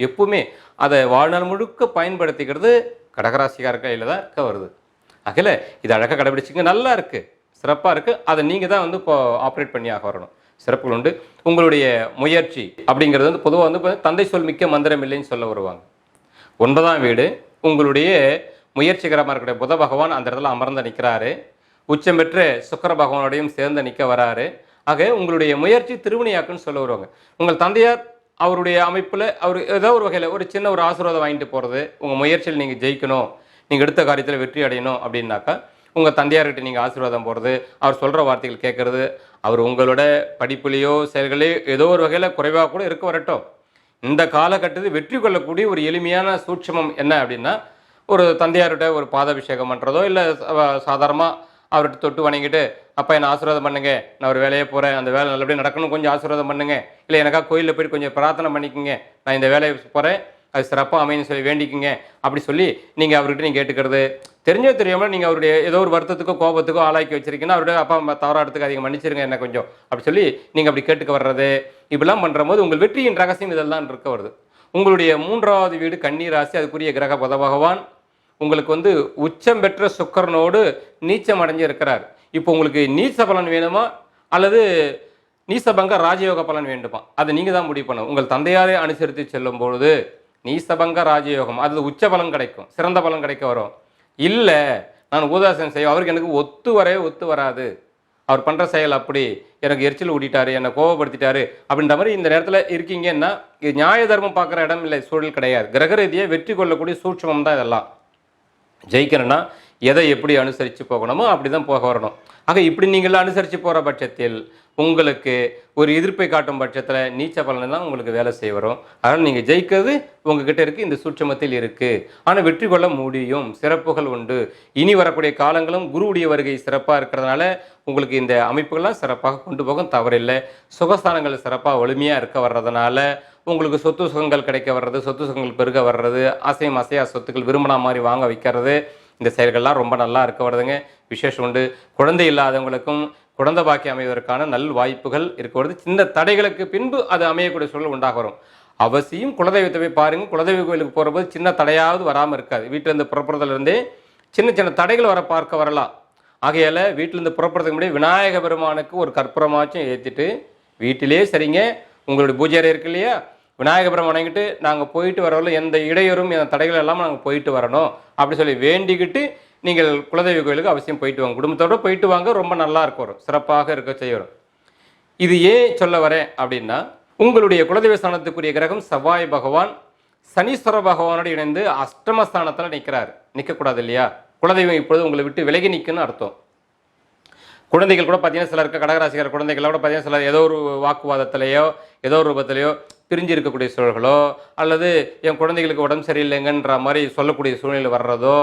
எப்பவுமே அதை வாழ்நாள் முழுக்க பயன்படுத்திக்கிறது கடகராசிக்கார கையில் தான் இருக்க வருது. ஆகல இது அழகாக கடைபிடிச்சிங்க, நல்லா இருக்குது, சிறப்பாக இருக்குது. அதை நீங்கள் தான் வந்து இப்போ ஆப்ரேட் பண்ணி ஆக வரணும். சிறப்புகள் உண்டு. உங்களுடைய முயற்சி அப்படிங்கிறது வந்து பொதுவாக வந்து தந்தை சொல் மிக்க மந்திரம் இல்லைன்னு சொல்ல வருவாங்க. 9ஆம் வீடு உங்களுடைய முயற்சிகரமாக இருக்கக்கூடிய புத பகவான் அந்த இடத்துல அமர்ந்து நிற்கிறாரு. உச்சம் பெற்று சுக்கிர பகவானோடையும் சேர்ந்து நிற்க வராரு. ஆக உங்களுடைய முயற்சி திருவினையாக்குன்னு சொல்ல வருவாங்க. உங்கள் தந்தையார் அவருடைய அமைப்பில் அவர் ஏதோ ஒரு வகையில் ஒரு சின்ன ஒரு ஆசீர்வாதம் வாங்கிட்டு போகிறது, உங்கள் முயற்சியில் நீங்கள் ஜெயிக்கணும், நீங்கள் எடுத்த காரியத்தில் வெற்றி அடையணும் அப்படின்னாக்கா உங்கள் தந்தையார்கிட்ட நீங்கள் ஆசீர்வாதம் போகிறது, அவர் சொல்கிற வார்த்தைகள் கேட்குறது, அவர் உங்களோட படிப்புலேயோ செயல்களே ஏதோ ஒரு வகையில் குறைவாக கூட இருக்க வரட்டும். இந்த காலகட்டத்தில் வெற்றி கொள்ளக்கூடிய ஒரு எளிமையான சூட்சமம் என்ன அப்படின்னா, ஒரு தந்தையார்கிட்ட ஒரு பாதாபிஷேகம் பண்ணுறதோ இல்லை சாதாரணமாக அவர்கிட்ட தொட்டு வணங்கிட்டு, அப்பா என்னை ஆசீர்வாதம் பண்ணுங்க, நான் ஒரு வேலையை போகிறேன், அந்த வேலை நல்லபடியாக நடக்கணும், கொஞ்சம் ஆசீர்வாதம் பண்ணுங்க, இல்லை எனக்காக கோயிலில் போய்ட்டு கொஞ்சம் பிரார்த்தனை பண்ணிக்கோங்க, நான் இந்த வேலையை போகிறேன், அது சிறப்பாக அமைன்னு சொல்லி வேண்டிக்குங்க அப்படி சொல்லி நீங்கள் அவர்கிட்ட நீங்கள் கேட்டுக்கிறது. தெரிஞ்சோ தெரியாமல் நீங்கள் அவருடைய ஏதோ ஒரு வருத்தத்துக்கோ கோபத்துக்கோ ஆளாக்கி வச்சிருக்கீங்கன்னா அவருடைய அப்பா அம்மா தவறாக எடுத்துக்காதீங்க, மன்னிச்சிருங்க என்ன கொஞ்சம் அப்படி சொல்லி நீங்கள் அப்படி கேட்டுக்க வர்றது இப்படிலாம் பண்ணுற போது உங்கள் வெற்றியின் ரகசியம் இதெல்லாம் இருக்க வருது. உங்களுடைய 3வது வீடு கன்னி ராசி, அதுக்குரிய கிரக புத பகவான் உங்களுக்கு வந்து உச்சம் பெற்ற சுக்கிரனோடு நீச்சம் அடைஞ்சு இருக்கிறார். இப்போ உங்களுக்கு நீச்ச பலன் வேணுமா அல்லது நீசபங்க ராஜயோக பலன் வேண்டுமா? அதை நீங்கள் தான் முடிவு பண்ணணும். உங்கள் தந்தையாரை அனுசரித்து செல்லும் பொழுது நீசபங்க ராஜயோகம் அது உச்ச பலன் கிடைக்கும், சிறந்த பலன் கிடைக்க வரும். இல்லை நான் உதாசனம் செய்வேன், அவருக்கு எனக்கு ஒத்து வராது, அவர் பண்ணுற செயல் அப்படி எனக்கு எரிச்சல் ஊட்டிட்டாரு, என்னை கோவப்படுத்திட்டாரு அப்படின்ற மாதிரி இந்த நேரத்தில் இருக்கீங்கன்னா இது நியாய தர்மம் பார்க்குற இடம் இல்லை, சூழல் கிடையாது. கிரக ரீதியை வெற்றி கொள்ளக்கூடிய சூட்சமம் தான் இதெல்லாம். ஜெயிக்கணும்னா எதை எப்படி அனுசரித்து போகணுமோ அப்படி தான் போக வரணும். ஆக இப்படி நீங்கள் அனுசரித்து போகிற பட்சத்தில் உங்களுக்கு ஒரு எதிர்ப்பை காட்டும் பட்சத்தில் நீச்ச பலன் தான் உங்களுக்கு வேலை செய்ய வரும். அதனால் நீங்கள் ஜெயிக்கிறது உங்ககிட்ட இருக்குது, இந்த சூட்சமத்தில் இருக்குது. ஆனால் வெற்றி கொள்ள முடியும், சிறப்புகள் உண்டு. இனி வரக்கூடிய காலங்களும் குருவுடைய வருகை சிறப்பாக இருக்கிறதுனால உங்களுக்கு இந்த அமைப்புகள்லாம் சிறப்பாக கொண்டு போகும், தவறில்லை. சுகஸ்தானங்கள் சிறப்பாக வலிமையாக இருக்க வர்றதுனால உங்களுக்கு சொத்து சுகங்கள் கிடைக்க வர்றது, சொத்து சுகங்கள் பெருக வர்றது, அசையும் அசையா சொத்துக்கள் விரும்பினா மாதிரி வாங்க வைக்கிறது, இந்த செயல்கள்லாம் ரொம்ப நல்லா இருக்க வருதுங்க. விசேஷம் உண்டு. குழந்தை இல்லாதவங்களுக்கும் குழந்தை பாக்கியம் அமைவதற்கான நல் வாய்ப்புகள் இருக்க வருது. சின்ன தடைகளுக்கு பின்பு அது அமையக்கூடிய சூழல் உண்டாக வரும். அவசியம் குலதெய்வத்தை போய் பாருங்க. குலதெய்வ கோயிலுக்கு போகிறபோது சின்ன தடையாவது வராமல் இருக்காது. வீட்டிலேருந்து புறப்படுறதுலேருந்தே சின்ன சின்ன தடைகள் வர பார்க்க வரலாம். ஆகையால் வீட்டிலேருந்து புறப்படுறதுக்கு முன்னாடி விநாயக பெருமானுக்கு ஒரு கற்பூரமாச்சும் ஏற்றிட்டு வீட்டிலே சரிங்க உங்களுடைய பூஜை அறை இருக்கு இல்லையா, விநாயக பெருமான் வணங்கிட்டு நாங்கள் போயிட்டு வரவங்களும் எந்த இடையூறும் எந்த தடைகள் எல்லாம் நாங்கள் போயிட்டு வரணும் அப்படி சொல்லி வேண்டிக்கிட்டு நீங்கள் குலதெய்வ கோயிலுக்கு அவசியம் போயிட்டு வாங்க. குடும்பத்தோடு போயிட்டு வாங்க, ரொம்ப நல்லா இருக்கும், வரும் சிறப்பாக இருக்க செய்ய வரும். இது ஏன் சொல்ல வரேன் அப்படின்னா, உங்களுடைய குலதெய்வ ஸ்தானத்துக்குரிய கிரகம் செவ்வாய் பகவான் சனீஸ்வர பகவானோடு இணைந்து அஷ்டமஸ்தானத்தில் நிற்கிறார். நிற்கக்கூடாது இல்லையா? குலதெய்வம் இப்பொழுது உங்களை விட்டு விலகி நிற்குன்னு அர்த்தம். குழந்தைகள் கூட பார்த்தீங்கன்னா சிலருக்கு கடகராசிக்கார குழந்தைகளோட பார்த்தீங்கன்னா சிலர் ஏதோ ஒரு வாக்குவாதத்திலேயோ ஏதோ ஒரு ரூபத்திலேயோ பிரிஞ்சு இருக்கக்கூடிய சூழல்களோ அல்லது என் குழந்தைகளுக்கு உடம்பு சரியில்லைங்கன்ற மாதிரி சொல்லக்கூடிய சூழ்நிலை வர்றதோ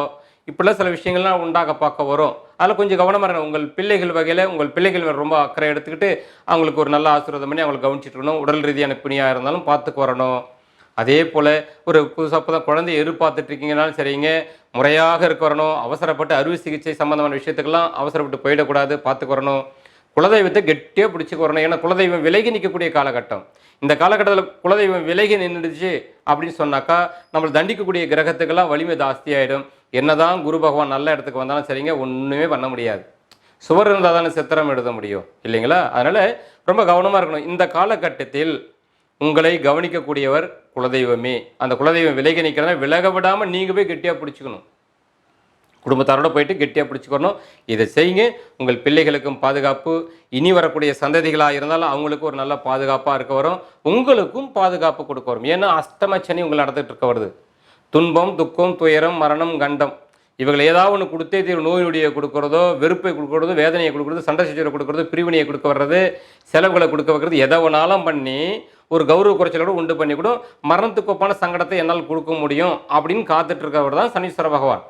இப்படிலாம் சில விஷயங்கள்லாம் உண்டாக பார்க்க வரும். அதில் கொஞ்சம் கவனமாக இருக்கணும். உங்கள் பிள்ளைகள் வகையில் உங்கள் பிள்ளைகள் ரொம்ப அக்கறை எடுத்துக்கிட்டு அவங்களுக்கு ஒரு நல்ல ஆசீர்வாதம் பண்ணி அவங்களுக்கு கவனிச்சிட்டு இருக்கணும். உடல் ரீதியான பிணியாக இருந்தாலும் பார்த்துக்கு வரணும். அதே போல் ஒரு புதுசாக இப்போ தான் குழந்தைய எதிர்பார்த்துட்டு இருக்கீங்கனாலும் சரிங்க, முறையாக இருக்க வரணும். அவசரப்பட்டு அறுவை சிகிச்சை சம்மந்தமான விஷயத்துக்கெல்லாம் அவசரப்பட்டு போயிடக்கூடாது, பார்த்துக்கு வரணும். குலதெய்வத்தை கெட்டியாக பிடிச்சிக்கு வரணும். ஏன்னா குலதெய்வம் விலகி நிற்கக்கூடிய காலகட்டம். இந்த காலகட்டத்தில் குலதெய்வம் விலகி நின்றுடுச்சு அப்படின்னு சொன்னாக்கா நம்மளை தண்டிக்கக்கூடிய கிரகத்துக்கெல்லாம் வலிமை ஜாஸ்தியாகிடும். என்னதான் குரு பகவான் நல்ல இடத்துக்கு வந்தாலும் சரிங்க, ஒன்றுமே பண்ண முடியாது. சுவர் இருந்தால் தானே சித்திரம் எழுத முடியும் இல்லைங்களா? அதனால் ரொம்ப கவனமாக இருக்கணும். இந்த காலகட்டத்தில் உங்களை கவனிக்கக்கூடியவர் குலதெய்வமே. அந்த குலதெய்வம் விலகி நிற்கிறதா விலக விடாமல் நீங்கள் போய் கெட்டியாக பிடிச்சிக்கணும். குடும்பத்தாரோட போயிட்டு கெட்டியாக பிடிச்சிக்கணும். இதை செய்யுங்க. உங்கள் பிள்ளைகளுக்கும் பாதுகாப்பு, இனி வரக்கூடிய சந்ததிகளாக இருந்தாலும் அவங்களுக்கும் ஒரு நல்ல பாதுகாப்பாக இருக்க வரும், உங்களுக்கும் பாதுகாப்பு கொடுக்க வரும். ஏன்னா அஷ்டமச்சனி உங்களை நடந்துகிட்டு இருக்க வருது. துன்பம், துக்கம், துயரம், மரணம், கண்டம் இவங்களை ஏதாவது ஒன்று கொடுத்தே தீர்வு. நோயினுடைய கொடுக்குறதோ, வெறுப்பை கொடுக்குறதோ, வேதனையை கொடுக்குறதோ, சண்டை சச்சரவை கொடுக்குறதோ, பிரிவினையை கொடுக்க வர்றது, செலவுகளை கொடுக்க வைக்கிறது, எதை ஒன்றாலும் பண்ணி ஒரு கௌரவ குறைச்சலோடு உண்டு பண்ணி கூட மரணத்துக்கு ஒப்பான சங்கடத்தை என்னால் கொடுக்க முடியும் அப்படின்னு காத்துட்டு இருக்கவர் தான் சனீஸ்வர பகவான்.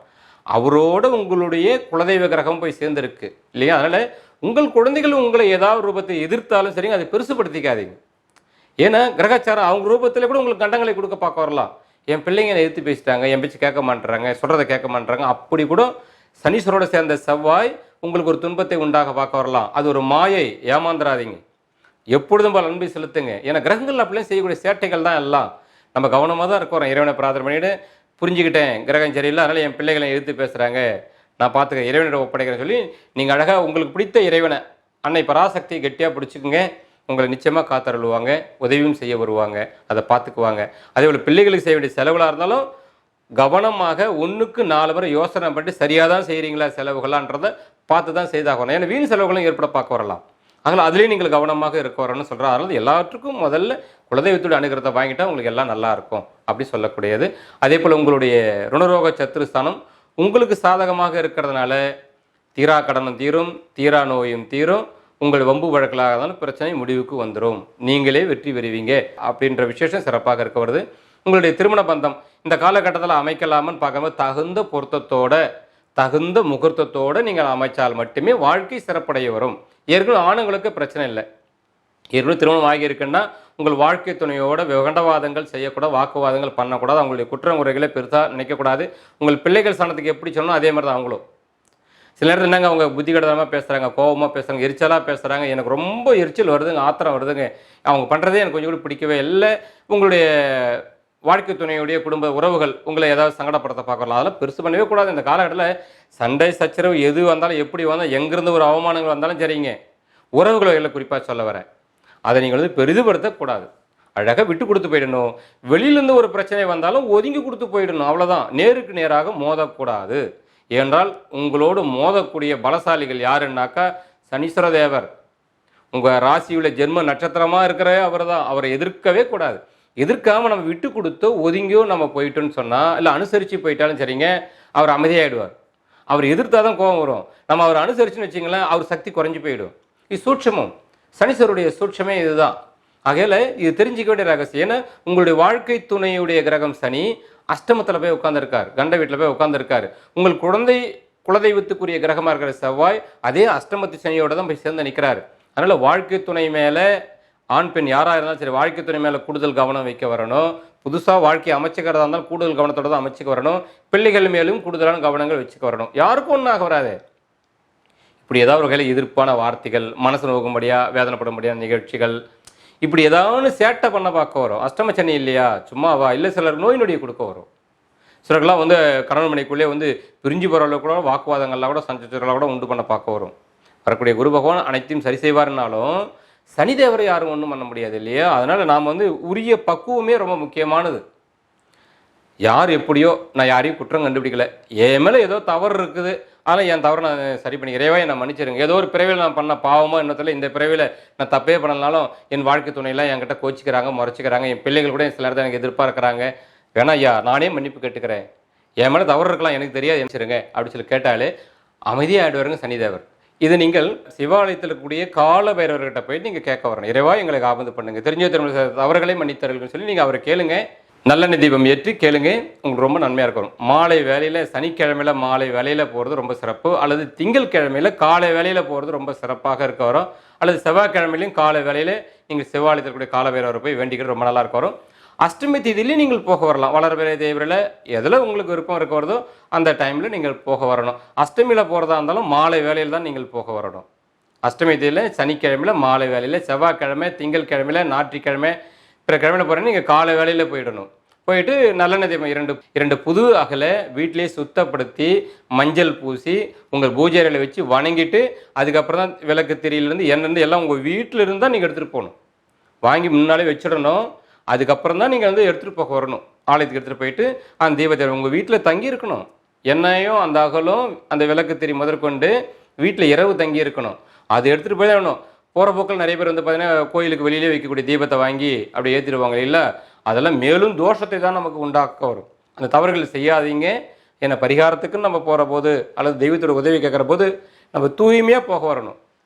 அவரோட உங்களுடைய குலதெய்வ கிரகம் போய் சேர்ந்துருக்கு இல்லையா? அதனால் உங்கள் குழந்தைகள் உங்களை ஏதாவது ரூபத்தை எதிர்த்தாலும் சரிங்க, அதை பெருசுப்படுத்திக்காதீங்க. ஏன்னா கிரகச்சாரம் அவங்க ரூபத்தில் கூட உங்களுக்கு கண்டங்களை கொடுக்க பார்க்க வரலாம். என் பிள்ளைங்க என்னை எதிர்த்து பேசிட்டாங்க, என் பேச்சு கேட்க மாட்டுறாங்க, சொல்கிறத கேட்க மாட்டுறாங்க, அப்படி கூட சனீஸ்வரோட சேர்ந்த செவ்வாய் உங்களுக்கு ஒரு துன்பத்தை உண்டாக பார்க்க வரலாம். அது ஒரு மாயை, ஏமாந்துடாதீங்க. எப்பொழுதும் போல் அன்பை செலுத்துங்க. ஏன்னா கிரகங்கள் அப்படிலாம் செய்யக்கூடிய சேட்டைகள் தான் எல்லாம். நம்ம கவனமாக தான் இருக்கிறோம். இறைவனை பிரார்த்தனை பண்ணிவிட்டு புரிஞ்சுக்கிட்டேன் கிரகம் சரியில்லை, அதனால் என் பிள்ளைகளை எதிர்த்து பேசுகிறாங்க, நான் பார்த்துக்க இறைவனிடம் ஒப்படைக்கிறேன்னு சொல்லி நீங்கள் அழகாக உங்களுக்கு பிடித்த இறைவனை அன்னை பராசக்தியை கெட்டியாக பிடிச்சிக்குங்க. உங்களை நிச்சயமாக காத்தருள்வாங்க, உதவியும் செய்ய வருவாங்க, அதை பார்த்துக்குவாங்க. அதே போல் பிள்ளைகளுக்கு செய்ய வேண்டிய செலவுகளாக இருந்தாலும் கவனமாக 1க்கு 4 முறை யோசனை பண்ணி சரியாக தான் செய்கிறீங்களா செலவுகளான்றதை பார்த்து தான் செய்தாகணும். ஏன்னா வீண் செலவுகளும் ஏற்பட பார்க்க வரலாம். அதனால் அதுலேயும் நீங்கள் கவனமாக இருக்க வரணும்னு சொல்கிறோம். அதனால் எல்லாத்துக்கும் முதல்ல குலதெய்வத்துடைய அனுகிரகத்தை வாங்கிட்டால் உங்களுக்கு எல்லாம் நல்லா இருக்கும் அப்படி சொல்லக்கூடியது. அதே போல் உங்களுடைய ருணரோக சத்துருஸ்தானம் உங்களுக்கு சாதகமாக இருக்கிறதுனால தீரா கடனும் தீரும், தீரா நோயும் தீரும், உங்கள் வம்பு வழக்கலாக இருந்தாலும் பிரச்சனை முடிவுக்கு வந்துடும், நீங்களே வெற்றி பெறுவீங்க அப்படின்ற விசேஷம் சிறப்பாக இருக்க வருது. உங்களுடைய திருமண பந்தம் இந்த காலகட்டத்தில் அமைக்கலாமன்னு பார்க்கும்போது தகுந்த பொருத்தத்தோட தகுந்த முகூர்த்தத்தோடு நீங்கள் அமைச்சால் மட்டுமே வாழ்க்கை சிறப்படைய வரும். ஏற்கனவே ஆணுங்களுக்கு பிரச்சனை இல்லை. ஏற்கனவே திருமணம் ஆகியிருக்குன்னா உங்கள் வாழ்க்கை துணையோட விகண்டவாதங்கள் செய்யக்கூடாது, வாக்குவாதங்கள் பண்ணக்கூடாது, அவங்களுடைய குற்றங்குறைகளை பெருசாக நினைக்கக்கூடாது. உங்கள் பிள்ளைகள் சனத்துக்கு எப்படி சொன்னோம் அதே மாதிரி தான் அவங்களும். சில நேரத்தில் என்னங்க அவங்க புத்தி கடத்தனமாக பேசுகிறாங்க, கோபமாக பேசுகிறாங்க, எரிச்சலாக பேசுகிறாங்க, எனக்கு ரொம்ப எரிச்சல் வருதுங்க, ஆத்திரம் வருதுங்க, அவங்க பண்ணுறதே எனக்கு கொஞ்சம் கூட பிடிக்கவே இல்லை. உங்களுடைய வாழ்க்கை துணையுடைய குடும்ப உறவுகள் உங்களை ஏதாவது சங்கடப்படுத்த பார்க்கலாம், அதெல்லாம் பெருசு பண்ணவே கூடாது. இந்த காலகட்டத்தில் சண்டை சச்சரவு எது வந்தாலும் எப்படி வந்தால் எங்கேருந்து ஒரு அவமானங்கள் வந்தாலும் சரிங்க, உறவுகளை குறிப்பாக சொல்ல வரேன், அதை நீங்கள் வந்து பெரிதுபடுத்தக்கூடாது. அழகாக விட்டு கொடுத்து போயிடணும். வெளியிலேருந்து ஒரு பிரச்சனை வந்தாலும் ஒதுங்கி கொடுத்து போயிடணும், அவ்வளோதான். நேருக்கு நேராக மோதக்கூடாது. ஏனென்றால் உங்களோடு மோதக்கூடிய பலசாலிகள் யாருன்னாக்கா சனீஸ்வர தேவர். உங்கள் ராசியுள்ள ஜென்ம நட்சத்திரமாக இருக்கிற அவர் தான். அவரை எதிர்க்கவே கூடாது. எதிர்க்காமல் நம்ம விட்டு கொடுத்தோ ஒதுங்கியோ நம்ம போயிட்டோன்னு சொன்னால், இல்லை அனுசரித்து போயிட்டாலும் சரிங்க, அவர் அமைதியாகிடுவார். அவர் எதிர்த்தா தான் கோபம் வரும். நம்ம அவர் அனுசரிச்சுன்னு வச்சிங்களேன், அவர் சக்தி குறைஞ்சி போயிடும். இது சூட்சமம். சனீஸ்வருடைய சூட்சமே இதுதான். ஆகையில் இது தெரிஞ்சிக்க வேண்டிய ரகசியம். ஏன்னா உங்களுடைய வாழ்க்கை துணையுடைய கிரகம் சனி அஷ்டமத்தில் போய் உட்காந்துருக்கார், கண்ட வீட்டில் போய் உட்காந்துருக்காரு. உங்கள் குலதெய்வத்துக்குரிய கிரகமாக இருக்கிற செவ்வாய் அதே அஷ்டமத்து சனியோடு தான் போய் சேர்ந்து நிற்கிறாரு. அதனால் வாழ்க்கை துணை மேலே ஆண் பெண் யாராக இருந்தாலும் சரி, வாழ்க்கை துணை மேலே கூடுதல் கவனம் வைக்க வரணும். புதுசாக வாழ்க்கையை அமைச்சிக்கிறதா இருந்தாலும் கூடுதல் கவனத்தோடு தான் அமைச்சிக்க வரணும். பிள்ளைகள் மேலும் கூடுதலான கவனங்கள் வச்சுக்க வரணும். யாருக்கும் ஒன்றாக வராது. இப்படி ஏதாவது ஒரு வகையில் எதிர்ப்பான வார்த்தைகள், மனசு நோக்கும்படியாக வேதனைப்படும்படியான நிகழ்ச்சிகள், இப்படி ஏதாவது சேட்டை பண்ண பார்க்க வரும். அஷ்டம சனி இல்லையா, சும்மாவா இல்லை, சிலர் நோய் நொடியை கொடுக்க வரும். சிலர்லாம் வந்து கணவன் மனைக்குள்ளே வந்து பிரிஞ்சு போகிற அளவுக்கு கூட வாக்குவாதங்கள்லாம் கூட சஞ்சரிகளாக கூட உண்டு பண்ண பார்க்க வரும். வரக்கூடிய குரு பகவான் அனைத்தையும் சரி செய்வார்னாலும் சனிதேவரை யாரும் ஒன்றும் பண்ண முடியாது இல்லையா. அதனால் நாம் வந்து உரிய பக்குவமே ரொம்ப முக்கியமானது. யார் எப்படியோ, நான் யாரையும் குற்றம் கண்டுபிடிக்கல, என் மேலே ஏதோ தவறு இருக்குது, ஆனால் என் தவறை நான் சரி பண்ணிக்கிறேன், என்னை மன்னிச்சிருங்க. ஏதோ ஒரு பிறவியில் நான் பண்ண பாவமோ என்னத்தில் இந்த பிறவியில் நான் தப்பே பண்ணனாலும் என் வாழ்க்கை துணையெல்லாம் என்கிட்ட கோச்சிக்கிறாங்க, முறைச்சிக்கிறாங்க, என் பிள்ளைகள் கூட சில நேரத்தில் எனக்கு எதிர்பார்க்குறாங்க, வேணா ஐயா நானே மன்னிப்பு கேட்டுக்கிறேன், என் மேலே தவறு இருக்கலாம், எனக்கு தெரியாது, மன்னிச்சிருங்க அப்படி சொல்லி கேட்டாலே அமைதியாக ஆயிடுவாருங்க சனிதேவர். இது நீங்கள் சிவாலயத்தில் இருக்கக்கூடிய கால பைரவர்கிட்ட போயிட்டு நீங்கள் கேட்க வரணும். இறைவா எங்களுக்கு ஆபத்து பண்ணுங்க, தெரிஞ்சோ திரும்ப தவறுகளை மன்னித்தருங்கன்னு சொல்லி நீங்கள் அவரை கேளுங்க. நல்லெண்ணெய் தீபம் ஏற்றி கேளுங்க, உங்களுக்கு ரொம்ப நன்மையாக இருக்கும். மாலை வேலையில் சனிக்கிழமையில் மாலை வேலையில் போகிறது ரொம்ப சிறப்பு, அல்லது திங்கள் கிழமையில் காலை வேலையில் போகிறது ரொம்ப சிறப்பாக இருக்க வரும், அல்லது செவ்வாய்க்கிழமையிலையும் காலை வேலையில் நீங்கள் சிவாலயத்தில் கூடிய கால பைரவரை போய் வேண்டிக்கிறது ரொம்ப நல்லா இருக்க வரும். அஷ்டமி தேதியிலையும் நீங்கள் போக வரலாம். வளர்பிறை தேவரில் எதில் உங்களுக்கு விருப்பம் இருக்க வருதோ அந்த டைமில் நீங்கள் போக வரணும். அஷ்டமியில் போகிறதா இருந்தாலும் மாலை வேலையில் தான் நீங்கள் போக வரணும். அஷ்டமி தேதியில் சனிக்கிழமையில் மாலை வேலையில், செவ்வாய்க்கிழமை, திங்கள் கிழமையில், ஞாயிற்றுக்கிழமை, பிற கிழமையில் போகிறேன்னு நீங்கள் காலை வேலையில் போயிடணும். போயிட்டு நல்லெண்ணெய் தீபம் இரண்டு புது அகலை வீட்டிலே சுத்தப்படுத்தி மஞ்சள் பூசி உங்கள் பூஜை அறையில் வச்சு வணங்கிட்டு, அதுக்கப்புறம் தான் விளக்கு திரியிலேருந்து எண்ணெய் எல்லாம் உங்கள் வீட்டில் இருந்தால் நீங்கள் எடுத்துகிட்டு போகணும். வாங்கி முன்னாலே வச்சிடணும். அதுக்கப்புறம் தான் நீங்கள் வந்து எடுத்துகிட்டு போக வரணும். ஆலயத்துக்கு எடுத்துகிட்டு போயிட்டு அந்த தீபத்தை உங்கள் வீட்டில் தங்கி இருக்கணும். எண்ணெயும் அந்த அகலும் அந்த விளக்கு திரி முதற்கொண்டு வீட்டில் இரவு தங்கி இருக்கணும். அது எடுத்துகிட்டு போய் தான் வேணும். போகிற போக்கில் நிறைய பேர் வந்து பார்த்தீங்கன்னா கோயிலுக்கு வெளியிலே வைக்கக்கூடிய தீபத்தை வாங்கி அப்படி ஏற்றிடுவாங்க இல்லை. அதெல்லாம் மேலும் தோஷத்தை தான் நமக்கு உண்டாக்க வரும். அந்த தவறுகள் செய்யாதீங்க. ஏன்னா பரிகாரத்துக்குன்னு நம்ம போகிற போது அல்லது தெய்வத்தோட உதவி கேட்குற போது நம்ம தூய்மையாக போக வரணும்.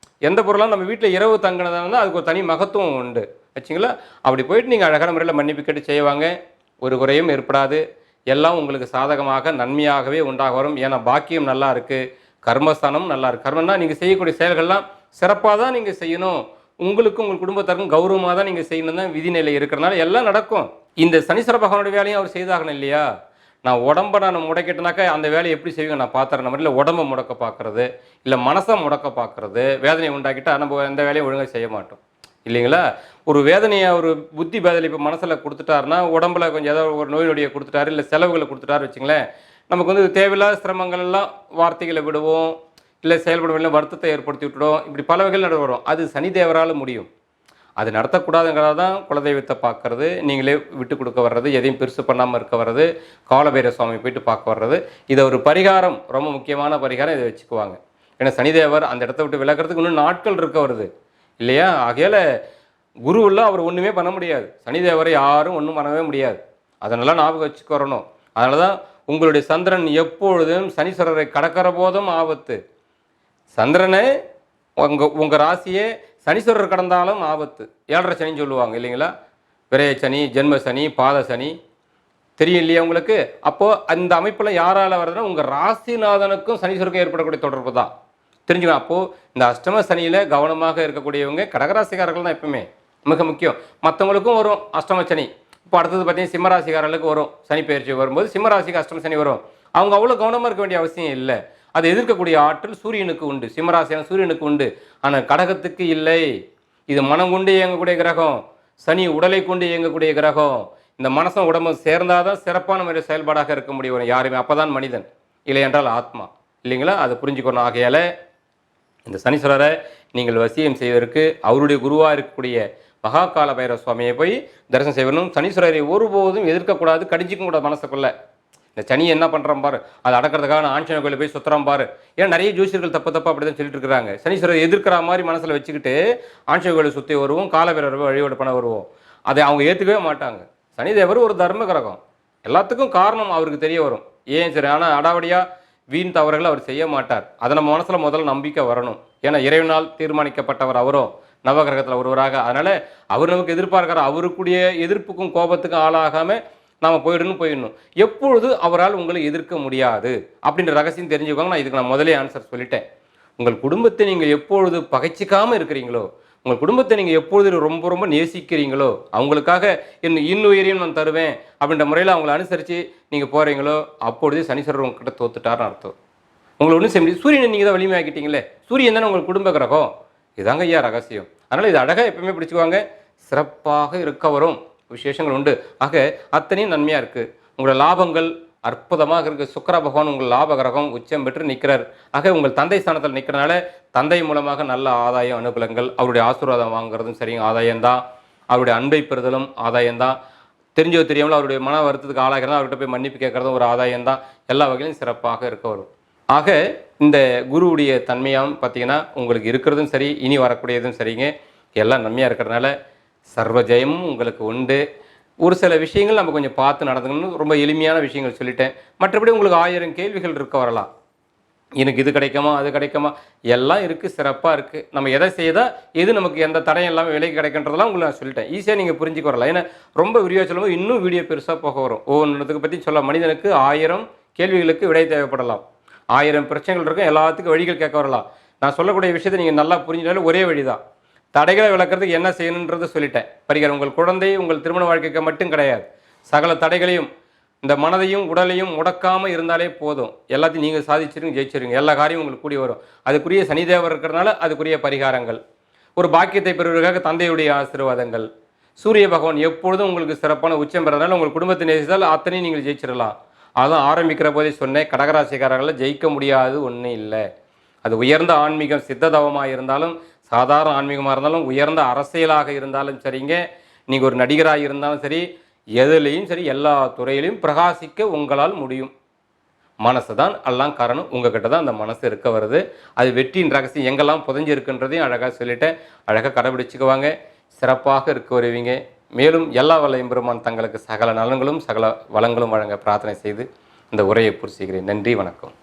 எந்த பொருளாக நம்ம வீட்டில் இரவு தங்கினதானா அதுக்கு ஒரு தனி மகத்துவம் உண்டு வச்சிங்களா. அப்படி போயிட்டு நீங்கள் அழகான முறையில் மன்னிப்பு கேட்டு செய்வாங்க, ஒரு குறையும் ஏற்படாது. எல்லாம் உங்களுக்கு சாதகமாக நன்மையாகவே உண்டாக வரும். ஏன்னா பாக்கியம் நல்லா இருக்குது, கர்மஸ்தானம் நல்லா இருக்குது. கர்மம்னா நீங்கள் செய்யக்கூடிய செயல்கள்லாம் சிறப்பாக தான் நீங்கள் செய்யணும், உங்களுக்கும் உங்கள் குடும்பத்தாருக்கும் கௌரவமாக தான் நீங்கள் செய்யணும் தான் விதிநிலை இருக்கிறனால எல்லாம் நடக்கும். இந்த சனீஸ்வர பகவானுடைய வேலையும் அவர் செய்தாகணும் இல்லையா. நான் உடம்பை நான் முடக்கிட்டனாக்கா அந்த வேலையை எப்படி செய்வீங்க நான் பார்த்துறேன். நம்ம இல்லை உடம்பை முடக்க பார்க்குறது, இல்லை மனசை முடக்க பார்க்குறது, வேதனையை உண்டாக்கிட்டால் நம்ம எந்த வேலையும் ஒழுங்காக செய்ய மாட்டோம் இல்லைங்களா. ஒரு வேதனையை ஒரு புத்தி பேதலை இப்போ மனசில் கொடுத்துட்டாருன்னா உடம்புல கொஞ்சம் ஏதாவது ஒரு நோய் நொடியை கொடுத்துட்டாரு, இல்லை செலவுகளை கொடுத்துட்டாரு வச்சுங்களேன், நமக்கு வந்து தேவையில்லாத சிரமங்கள் எல்லாம் வார்த்தைகளை விடுவோம், இல்லை செயல்படுவதில் வருத்தத்தை ஏற்படுத்தி விட்டுடும். இப்படி பல வகைகள் நட வரும். அது சனிதேவரால் முடியும். அது நடத்தக்கூடாதுங்கிறதா தான் குலதெய்வத்தை பார்க்குறது, நீங்களே விட்டு கொடுக்க வர்றது, எதையும் பெருசு பண்ணாமல் இருக்க வர்றது, காலபைரவ சுவாமி போயிட்டு பார்க்க வர்றது. இதை ஒரு பரிகாரம், ரொம்ப முக்கியமான பரிகாரம் இதை வச்சுக்குவாங்க. ஏன்னா சனிதேவர் அந்த இடத்த விட்டு விலகிறதுக்கு இன்னும் நாட்கள் இருக்க வருது இல்லையா. ஆகையால் குருவெல்லாம் அவர் ஒன்றுமே பண்ண முடியாது. சனிதேவரை யாரும் ஒன்றும் பண்ணவே முடியாது. அதனால ஞாபகம் வச்சுக்க வரணும். அதனால தான் உங்களுடைய சந்திரன் எப்பொழுதும் சனீஸ்வரரை கடக்கிற போதும் ஆபத்து. சந்திரனை உங்கள் ராசியே சனீஸ்வரர் கடந்தாலும் ஆபத்து. 7.5 சனின்னு சொல்லுவாங்க இல்லைங்களா. விரைய சனி, ஜென்ம சனி, பாத சனி தெரியும் இல்லையா உங்களுக்கு. அப்போது அந்த அமைப்பில் யாரால் வருதுன்னா உங்கள் ராசிநாதனுக்கும் சனீஸ்வருக்கும் ஏற்படக்கூடிய தொடர்பு தான். தெரிஞ்சுக்கணும். அப்போது இந்த அஷ்டம சனியில் கவனமாக இருக்கக்கூடியவங்க கடகராசிக்காரர்கள் தான் எப்பவுமே மிக முக்கியம். மற்றவங்களுக்கும் வரும் அஷ்டம சனி. இப்போ அடுத்தது பார்த்தீங்கன்னா சிம்மராசிக்காரர்களுக்கு வரும் சனி பயிற்சி வரும்போது சிம்மராசிக்கு அஷ்டம சனி வரும். அவங்க அவ்வளோ கவனமாக இருக்க வேண்டிய அவசியம் இல்லை. அதை எதிர்க்கக்கூடிய ஆற்றல் சூரியனுக்கு உண்டு. சிம்மராசியான சூரியனுக்கு உண்டு. ஆனால் கடகத்துக்கு இல்லை. இது மனம் கொண்டு இயங்கக்கூடிய கிரகம். சனி உடலை கொண்டு இயங்கக்கூடிய கிரகம். இந்த மனசும் உடம்பும் சேர்ந்தாதான் சிறப்பான முறையில் செயல்பாடாக இருக்க முடியும் யாருமே. அப்போதான் மனிதன், இல்லை என்றால் ஆத்மா, இல்லைங்களா? அதை புரிஞ்சுக்கணும். ஆகையால் இந்த சனீஸ்வரரை நீங்கள் வசியம் செய்வதற்கு அவருடைய குருவாக இருக்கக்கூடிய மகாகால பைரவ சுவாமியை போய் தரிசனம் செய்யணும். சனீஸ்வரரை ஒருபோதும் எதிர்க்கக்கூடாது, கடிஞ்சிக்கும் கூடாது மனசுக்குள்ள. இந்த சனி என்ன பண்ணுறான் பாரு, அதை அடக்கிறதுக்காக ஆஞ்சநேயர் கோயிலில் போய் சுற்றுறான் பாரு. ஏன்னா நிறைய ஜோசியர்கள் தப்பு அப்படி தான் சொல்லிட்டு இருக்கிறாங்க. சனீஸ்வரரை எதிர்க்கிற மாதிரி மனசில் வச்சுக்கிட்டு ஆஞ்சநேயர் கோயிலை சுற்றி வருவோம், காலபைரவரை வழிபாடு பண்ண வருவோம். அதை அவங்க ஏற்றுக்கவே மாட்டாங்க. சனிதேவர் ஒரு தர்ம கிரகம், எல்லாத்துக்கும் காரணம் அவருக்கு தெரிய வரும். ஏன் சரி, ஆனால் அடாவடியாக வீண் தவறுகள் அவர் செய்ய மாட்டார். அதை நம்ம மனசில் முதல்ல நம்பிக்கை வரணும். ஏன்னா இறைவனால் தீர்மானிக்கப்பட்டவர் அவரும் நவகிரகத்தில் ஒருவராக. அதனால் அவர் நமக்கு எதிர்பார்க்கிற அவருக்குடைய எதிர்ப்புக்கும் கோபத்துக்கும் ஆளாகாமல் நாம் போயிடணும். எப்பொழுது அவரால் உங்களை எதிர்க்க முடியாது அப்படின்ற ரகசியம் தெரிஞ்சுக்கோங்க. நான் முதலே ஆன்சர் சொல்லிட்டேன். உங்கள் குடும்பத்தை நீங்கள் எப்பொழுது பகைச்சிக்காமல் இருக்கிறீங்களோ, உங்கள் குடும்பத்தை நீங்கள் எப்பொழுது ரொம்ப ரொம்ப நேசிக்கிறீங்களோ, அவங்களுக்காக இன்னுயிரையும் நான் தருவேன் அப்படின்ற முறையில் அவங்களை அனுசரித்து நீங்கள் போகிறீங்களோ, அப்பொழுதே சனீஸ்வரர் உங்ககிட்ட தோத்துட்டார்னு அர்த்தம். உங்களை ஒன்றும் செய்ய முடியும். சூரியனை நீங்கள் தான் வலிமையாக்கிட்டீங்களே. சூரியன் தானே உங்களுக்கு குடும்ப கிரகம். இதாங்க ஐயா ரகசியம். அதனால் இது அழகாக எப்பவுமே பிடிச்சிக்குவாங்க. சிறப்பாக இருக்க வரும் விசேஷங்கள் உண்டு. ஆக அத்தனையும் நன்மையாக இருக்குது. உங்களோட லாபங்கள் அற்புதமாக இருக்குது. சுக்கிர பகவான் உங்கள் லாப கிரகம் உச்சம் பெற்று நிற்கிறார். ஆக உங்கள் தந்தை ஸ்தானத்தில் நிற்கிறனால தந்தை மூலமாக நல்ல ஆதாயம் அனுகூலங்கள், அவருடைய ஆசீர்வாதம் வாங்குறதும் சரிங்க ஆதாயம்தான். அவருடைய அன்பை பெறுதலும் ஆதாயம்தான். தெரிஞ்சோ தெரியாமல் அவருடைய மன வருத்தத்துக்கு ஆளாகிறதா அவர்கிட்ட போய் மன்னிப்பு கேட்குறதும் ஒரு ஆதாயம்தான். எல்லா வகையிலும் சிறப்பாக இருக்க வரும். ஆக இந்த குருவுடைய தன்மையாகவும் பார்த்தீங்கன்னா உங்களுக்கு இருக்கிறதும் சரி, இனி வரக்கூடியதும் சரிங்க, எல்லாம் நன்மையாக இருக்கிறதுனால சர்வ ஜெயமும் உங்களுக்கு உண்டு. ஒரு சில விஷயங்கள் நம்ம கொஞ்சம் பார்த்து நடந்துக்கணும்னு ரொம்ப எளிமையான விஷயங்கள் சொல்லிட்டேன். மற்றபடி உங்களுக்கு 1000 கேள்விகள் இருக்க வரலாம். எனக்கு இது கிடைக்குமா, அது கிடைக்குமா, எல்லாம் இருக்குது, சிறப்பாக இருக்குது. நம்ம எதை செய்தால் எது நமக்கு எந்த தடையும் இல்லாமல் விலைக்கு கிடைக்கின்றதெல்லாம் உங்களுக்கு நான் சொல்லிட்டேன். ஈஸியாக நீங்கள் புரிஞ்சுக்க வரலாம். ஏன்னா ரொம்ப விரிவாக சொல்லும்போது இன்னும் வீடியோ பெருசாக போக வரும். ஒவ்வொன்றதுக்கு பற்றி சொல்ல மனிதனுக்கு 1000 கேள்விகளுக்கு விடை தேவைப்படலாம். 1000 பிரச்சனைகள் இருக்கும், எல்லாத்துக்கும் வழிகள் கேட்க வரலாம். நான் சொல்லக்கூடிய விஷயத்தை நீங்கள் நல்லா புரிஞ்சுட்டாலும் ஒரே வழி தான். தடைகளை விளக்குறதுக்கு என்ன செய்யணுன்றதை சொல்லிட்டேன். பரிகாரம் உங்கள் குழந்தை உங்கள் திருமண வாழ்க்கைக்கு மட்டும் கிடையாது. சகல தடைகளையும் இந்த மனதையும் உடலையும் முடக்காமல் இருந்தாலே போதும். எல்லாத்தையும் நீங்கள் சாதிச்சிருங்க, ஜெயிச்சிருங்க. எல்லா காரியமும் உங்களுக்கு கூடி வரும். அதுக்குரிய சனிதேவர் இருக்கிறதுனால அதுக்குரிய பரிகாரங்கள், ஒரு பாக்கியத்தை பெறுவதற்காக தந்தையுடைய ஆசீர்வாதங்கள், சூரிய பகவான் எப்பொழுதும் உங்களுக்கு சிறப்பான உச்சம் பெறதுனால உங்கள் குடும்பத்தை நேசித்தால் அத்தனையும் நீங்கள் ஜெயிச்சிடலாம். அதான் ஆரம்பிக்கிற போதே சொன்னேன், கடகராசிக்காரர்களை ஜெயிக்க முடியாது ஒன்றும் இல்லை. அது உயர்ந்த ஆன்மீகம் சித்ததவமாக இருந்தாலும், சாதாரண ஆன்மீகமாக இருந்தாலும், உயர்ந்த அரசியலாக இருந்தாலும் சரிங்க, நீங்கள் ஒரு நடிகராக இருந்தாலும் சரி, எதுலேயும் சரி, எல்லா துறையிலையும் பிரகாசிக்க உங்களால் முடியும். மனசு தான் எல்லாம் காரணம். உங்ககிட்ட தான் அந்த மனசு இருக்க வருது. அது வெற்றியின் ரகசியம் எங்கெல்லாம் புதைஞ்சு இருக்குன்றதையும் அழகாக சொல்லிட்டேன். அழகாக கடைபிடிச்சுக்குவாங்க, சிறப்பாக இருக்க வருவீங்க. மேலும் எல்லா வல்ல எம்பெருமான் தங்களுக்கு சகல நலன்களும் சகல வளங்களும் வழங்க பிரார்த்தனை செய்து இந்த உரையை பூர்த்தி செய்கிறேன். நன்றி, வணக்கம்.